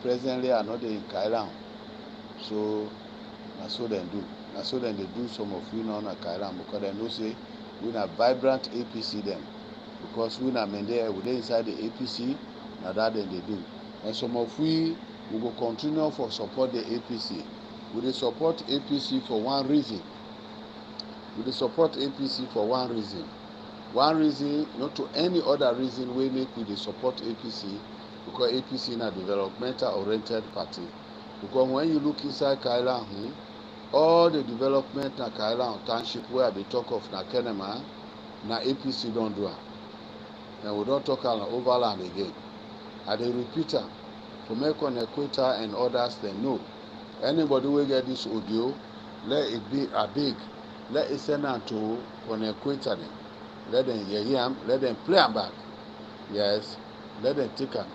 Presently are not in Kailan. So that's so they do. That's so then they do some of we know na Kailan because they know say we na vibrant APC them. Because we na mende we inside the APC, now that then they do. And some of we will continue for support the APC. We will support APC for one reason. We will support APC for one reason. One reason, not to any other reason we make we support APC, because APC is a developmental oriented party. Because when you look inside Kailan, all the development na Kailan township where we talk of na Kenema, na APC don't do it. And we don't talk about overland again. And they repeat it. To make an equator and others, they know. Anybody will get this audio, let it be a big, let it send out to an equator. Let them hear him, let them play them back. Yes, let them take them.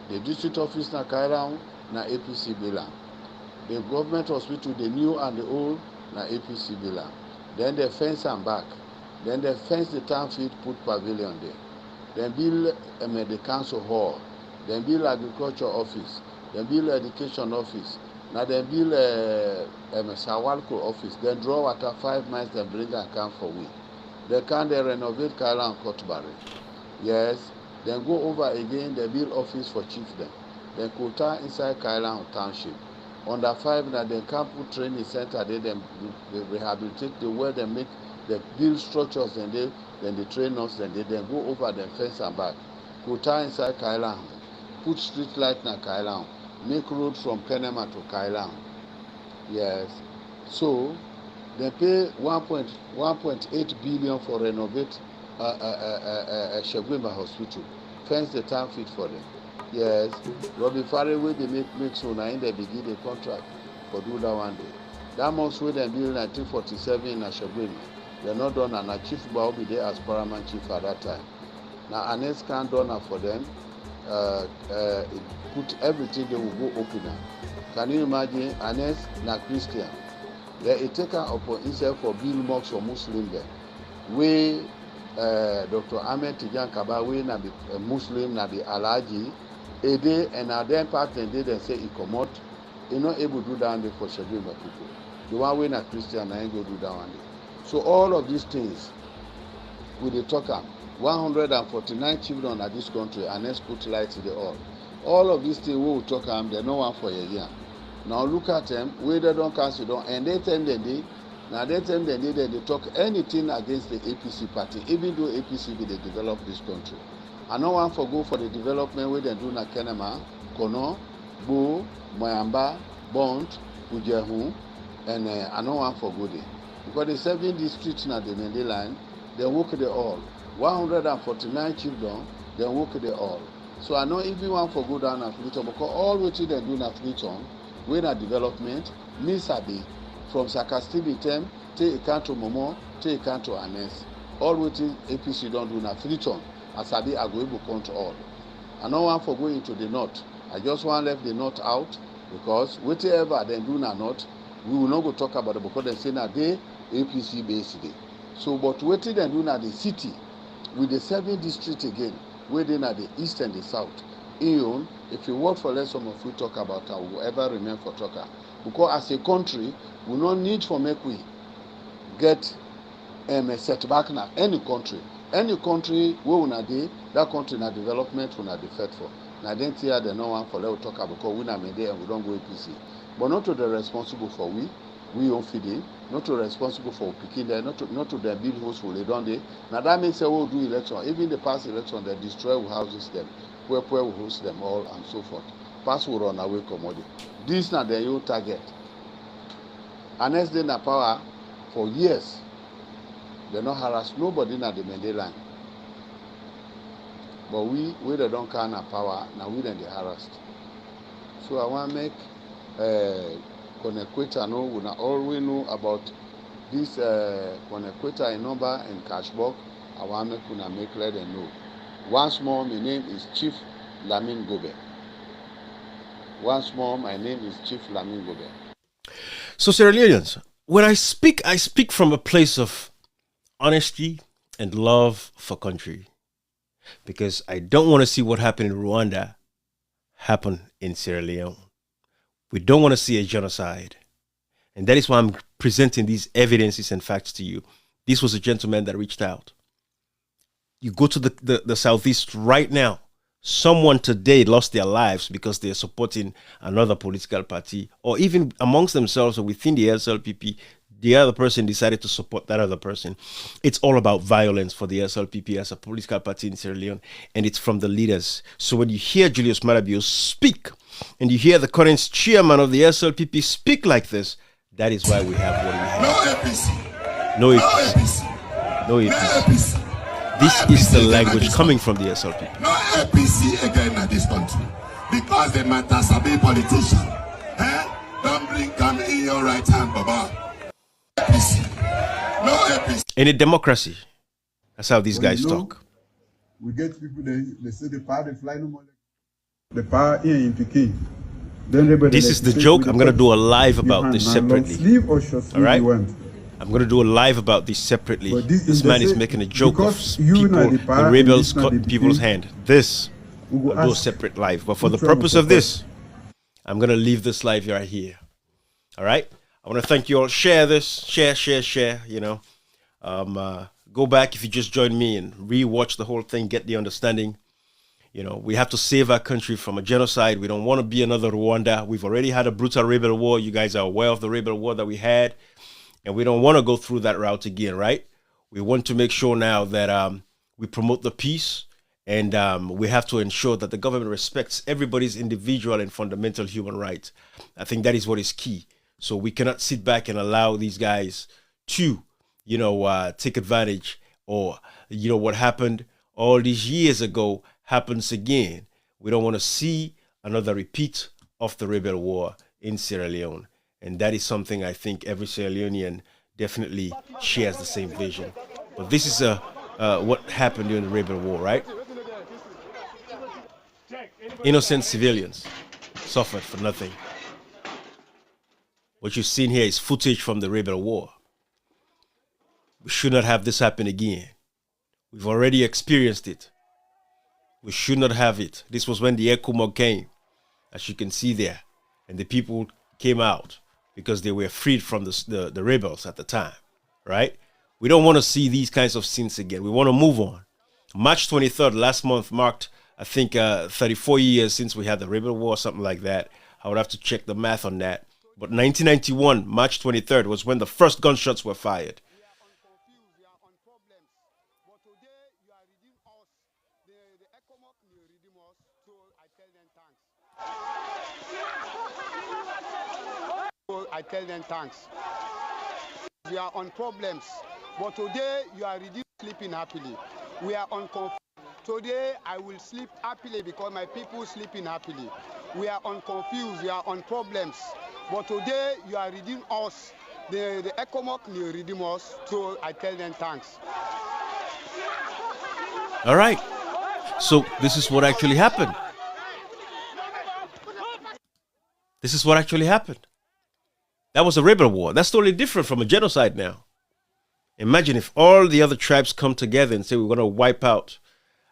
The district office na Kairan, na APC Bila. The government hospital, the new and the old, na APC Bila. Then they fence them back. Then they fence the town field, put pavilion there. Then build the council hall. Then build agriculture office. Then build education office. Now then build Sawalco office. Then draw water 5 miles. Then bring and come for we. They can they renovate Kaila and Kotbari. Yes. Then go over again. They build office for chiefdom. Then Kota inside Kaila township. Under 5 now they can put training center. They rehabilitate the where they make they build structures and then they train us, then they then go over the fence and back. Kota inside Kailan. Put street light na Kailan. Make road from Kenema to Kailan. Yes. So they pay 1.8 billion for renovate Shagwimba Hospital. Fence the town fit for them. Yes. Robbie Farrell way they make so now in they begin the contract for do that one day. That month's way they build 1947 in Shagwimba. They're not done, and a chief will be there as paramount chief at that time. Now, Anes can't done for them. Put everything, they will go open now. Can you imagine? Anes na Christian. They take upon himself for build mosques for Muslim there. We, Dr. Ahmed Tijan Kaba, we na be a Muslim, na be Alaji. A day and our then partner they say he come out. He not able to do that one for Shagwimba people. The one way na Christian, I ain't go do that one day. So all of these things, we dey talk am. 149 children at this country, and let's put light to the all. All of these things we will talk am, they no one for a year. Now look at them, where they don't cancel down, and they tell them they talk anything against the APC party, even though APC be they develop this country. I no one for go for the development where they do na Kenema, Kono, Bo, Mayamba, Bond, Ujehu, and I no one for go there. Because the 7 districts na the Mende line, they work the all. 149 children, they work the all. So I know even one for go down and Freetown, because all what they do na Freetown, when a development, Misabi, from Sakastibi Tem, take a to Momo, take a to Anes. All what APC don't do na Freetown, Asabi Agwebo count all. I know one for going to the north. I just want left the north out, because whatever they do na north, we will not go talk about it because they say now they APC based day. So, but what they do now the city with the 7 districts again, where they now the east and the south. Even if you work for less, some of we talk about how we ever remain for talker. Because as a country, we don't need for make we get a setback now. Any country where we not dey, that country na development we not dey fight for. Now then here they no one for let we talk about because we not made there and we don't go APC. But not to the responsible for we. we don't feed it, not to responsible for picking there, not to their build house for they don't they. Now that means they will do election. Even the past election, they destroy houses them, where will host them all and so forth. Pass will run away commodity. This not their own target. Unless they na power for years, they not harass nobody na the Mende line. But we they don't carry power, now we then they harassed. So I want to make Connectator know, we always know about this Connectator in number and cashback. I want to make let them know. Once more, my name is Chief Lamin Gobe. Once more, my name is Chief Lamin Gobe. So Sierra Leoneans, when I speak from a place of honesty and love for country, because I don't want to see what happened in Rwanda happen in Sierra Leone. We don't want to see a genocide. And that is why I'm presenting these evidences and facts to you. This was a gentleman that reached out. You go to the Southeast right now. Someone today lost their lives because they're supporting another political party, or even amongst themselves or within the SLPP, the other person decided to support that other person. It's all about violence for the SLPP as a political party in Sierra Leone, and it's from the leaders. So when you hear Julius Maada speak, and you hear the current chairman of the SLPP speak like this, that is why we have what we have. No APC. No APC. No APC. This is the language coming from the SLPP. No APC again in this country. Because the matters are being politician. Don't bring come in your right hand, Baba. APC. No APC. In a democracy, that's how these guys talk. We get people, they say the power, they fly no more. The power here in Peking. This is the joke. I'm going to do a live about this separately. All right? I'm going to do a live about this separately. This man is making a joke of people, the rebels cutting people's hand. This, I'll do a separate live. But for the purpose of this, I'm going to leave this live right here. All right? I want to thank you all. Share this. Share, you know. Go back if you just joined me and re-watch the whole thing, get the understanding. You know, we have to save our country from a genocide. We don't want to be another Rwanda. We've already had a brutal rebel war. You guys are aware of the rebel war that we had. And we don't want to go through that route again, right? We want to make sure now that we promote the peace. And we have to ensure that the government respects everybody's individual and fundamental human rights. I think that is what is key. So we cannot sit back and allow these guys to, you know, take advantage, or, you know, what happened all these years ago happens again. We don't want to see another repeat of the rebel war in Sierra Leone. And that is something I think every Sierra Leonean definitely shares the same vision. But this is what happened during the rebel war, right? Innocent civilians suffered for nothing. What you've seen here is footage from the rebel war. We should not have this happen again. We've already experienced it. We should not have it. This was when the ECOMOG came, as you can see there. And the people came out because they were freed from the rebels at the time, right? We don't want to see these kinds of scenes again. We want to move on. March 23rd, last month, marked, I think, 34 years since we had the rebel war, something like that. I would have to check the math on that. But 1991, March 23rd, was when the first gunshots were fired. I tell them thanks. We are on problems, but today you are sleeping happily. We are on conflict. Today I will sleep happily because my people sleeping happily. We are on confused, we are on problems, but today you are redeeming us. The ECOMOG will redeem us, so I tell them thanks. All right. So this is what actually happened. This is what actually happened. That was a rebel war. That's totally different from a genocide now. Imagine if all the other tribes come together and say we're going to wipe out.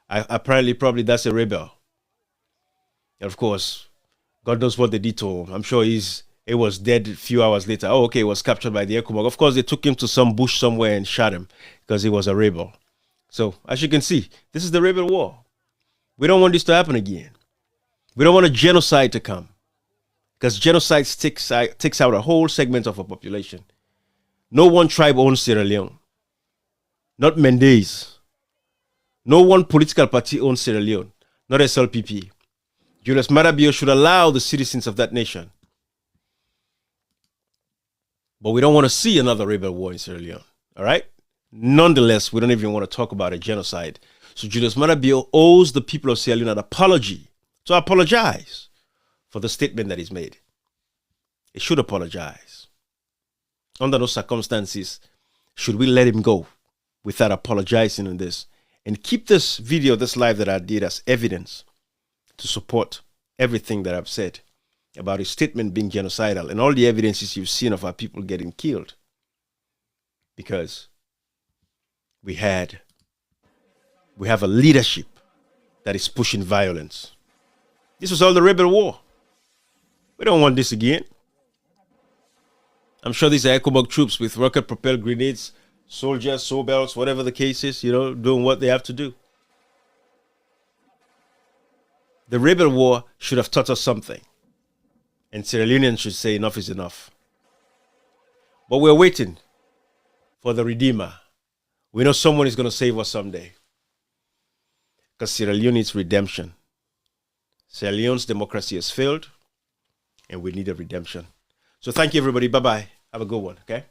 Probably that's a rebel. And of course, God knows what they did to him. I'm sure he was dead a few hours later. Oh, okay, he was captured by the ECOMOG. Of course, they took him to some bush somewhere and shot him because he was a rebel. So, as you can see, this is the rebel war. We don't want this to happen again. We don't want a genocide to come. Because genocide takes out a whole segment of a population. No one tribe owns Sierra Leone. Not Mendes. No one political party owns Sierra Leone. Not SLPP. Julius Maada should allow the citizens of that nation. But we don't want to see another rebel war in Sierra Leone. All right? Nonetheless, we don't even want to talk about a genocide. So Julius Maada owes the people of Sierra Leone an apology, to apologize for the statement that he's made. He should apologize. Under those circumstances, should we let him go without apologizing on this and keep this video, this live that I did as evidence to support everything that I've said about his statement being genocidal and all the evidences you've seen of our people getting killed? Because we have a leadership that is pushing violence. This was all the rebel war. We don't want this again. I'm sure these are ECOMOG troops with rocket-propelled grenades, soldiers, Sobels, whatever the case is, doing what they have to do. The rebel war should have taught us something. And Sierra Leoneans should say enough is enough. But we're waiting for the Redeemer. We know someone is going to save us someday. Because Sierra Leone needs redemption. Sierra Leone's democracy has failed, and we need a redemption. So thank you, everybody. Bye-bye. Have a good one, okay?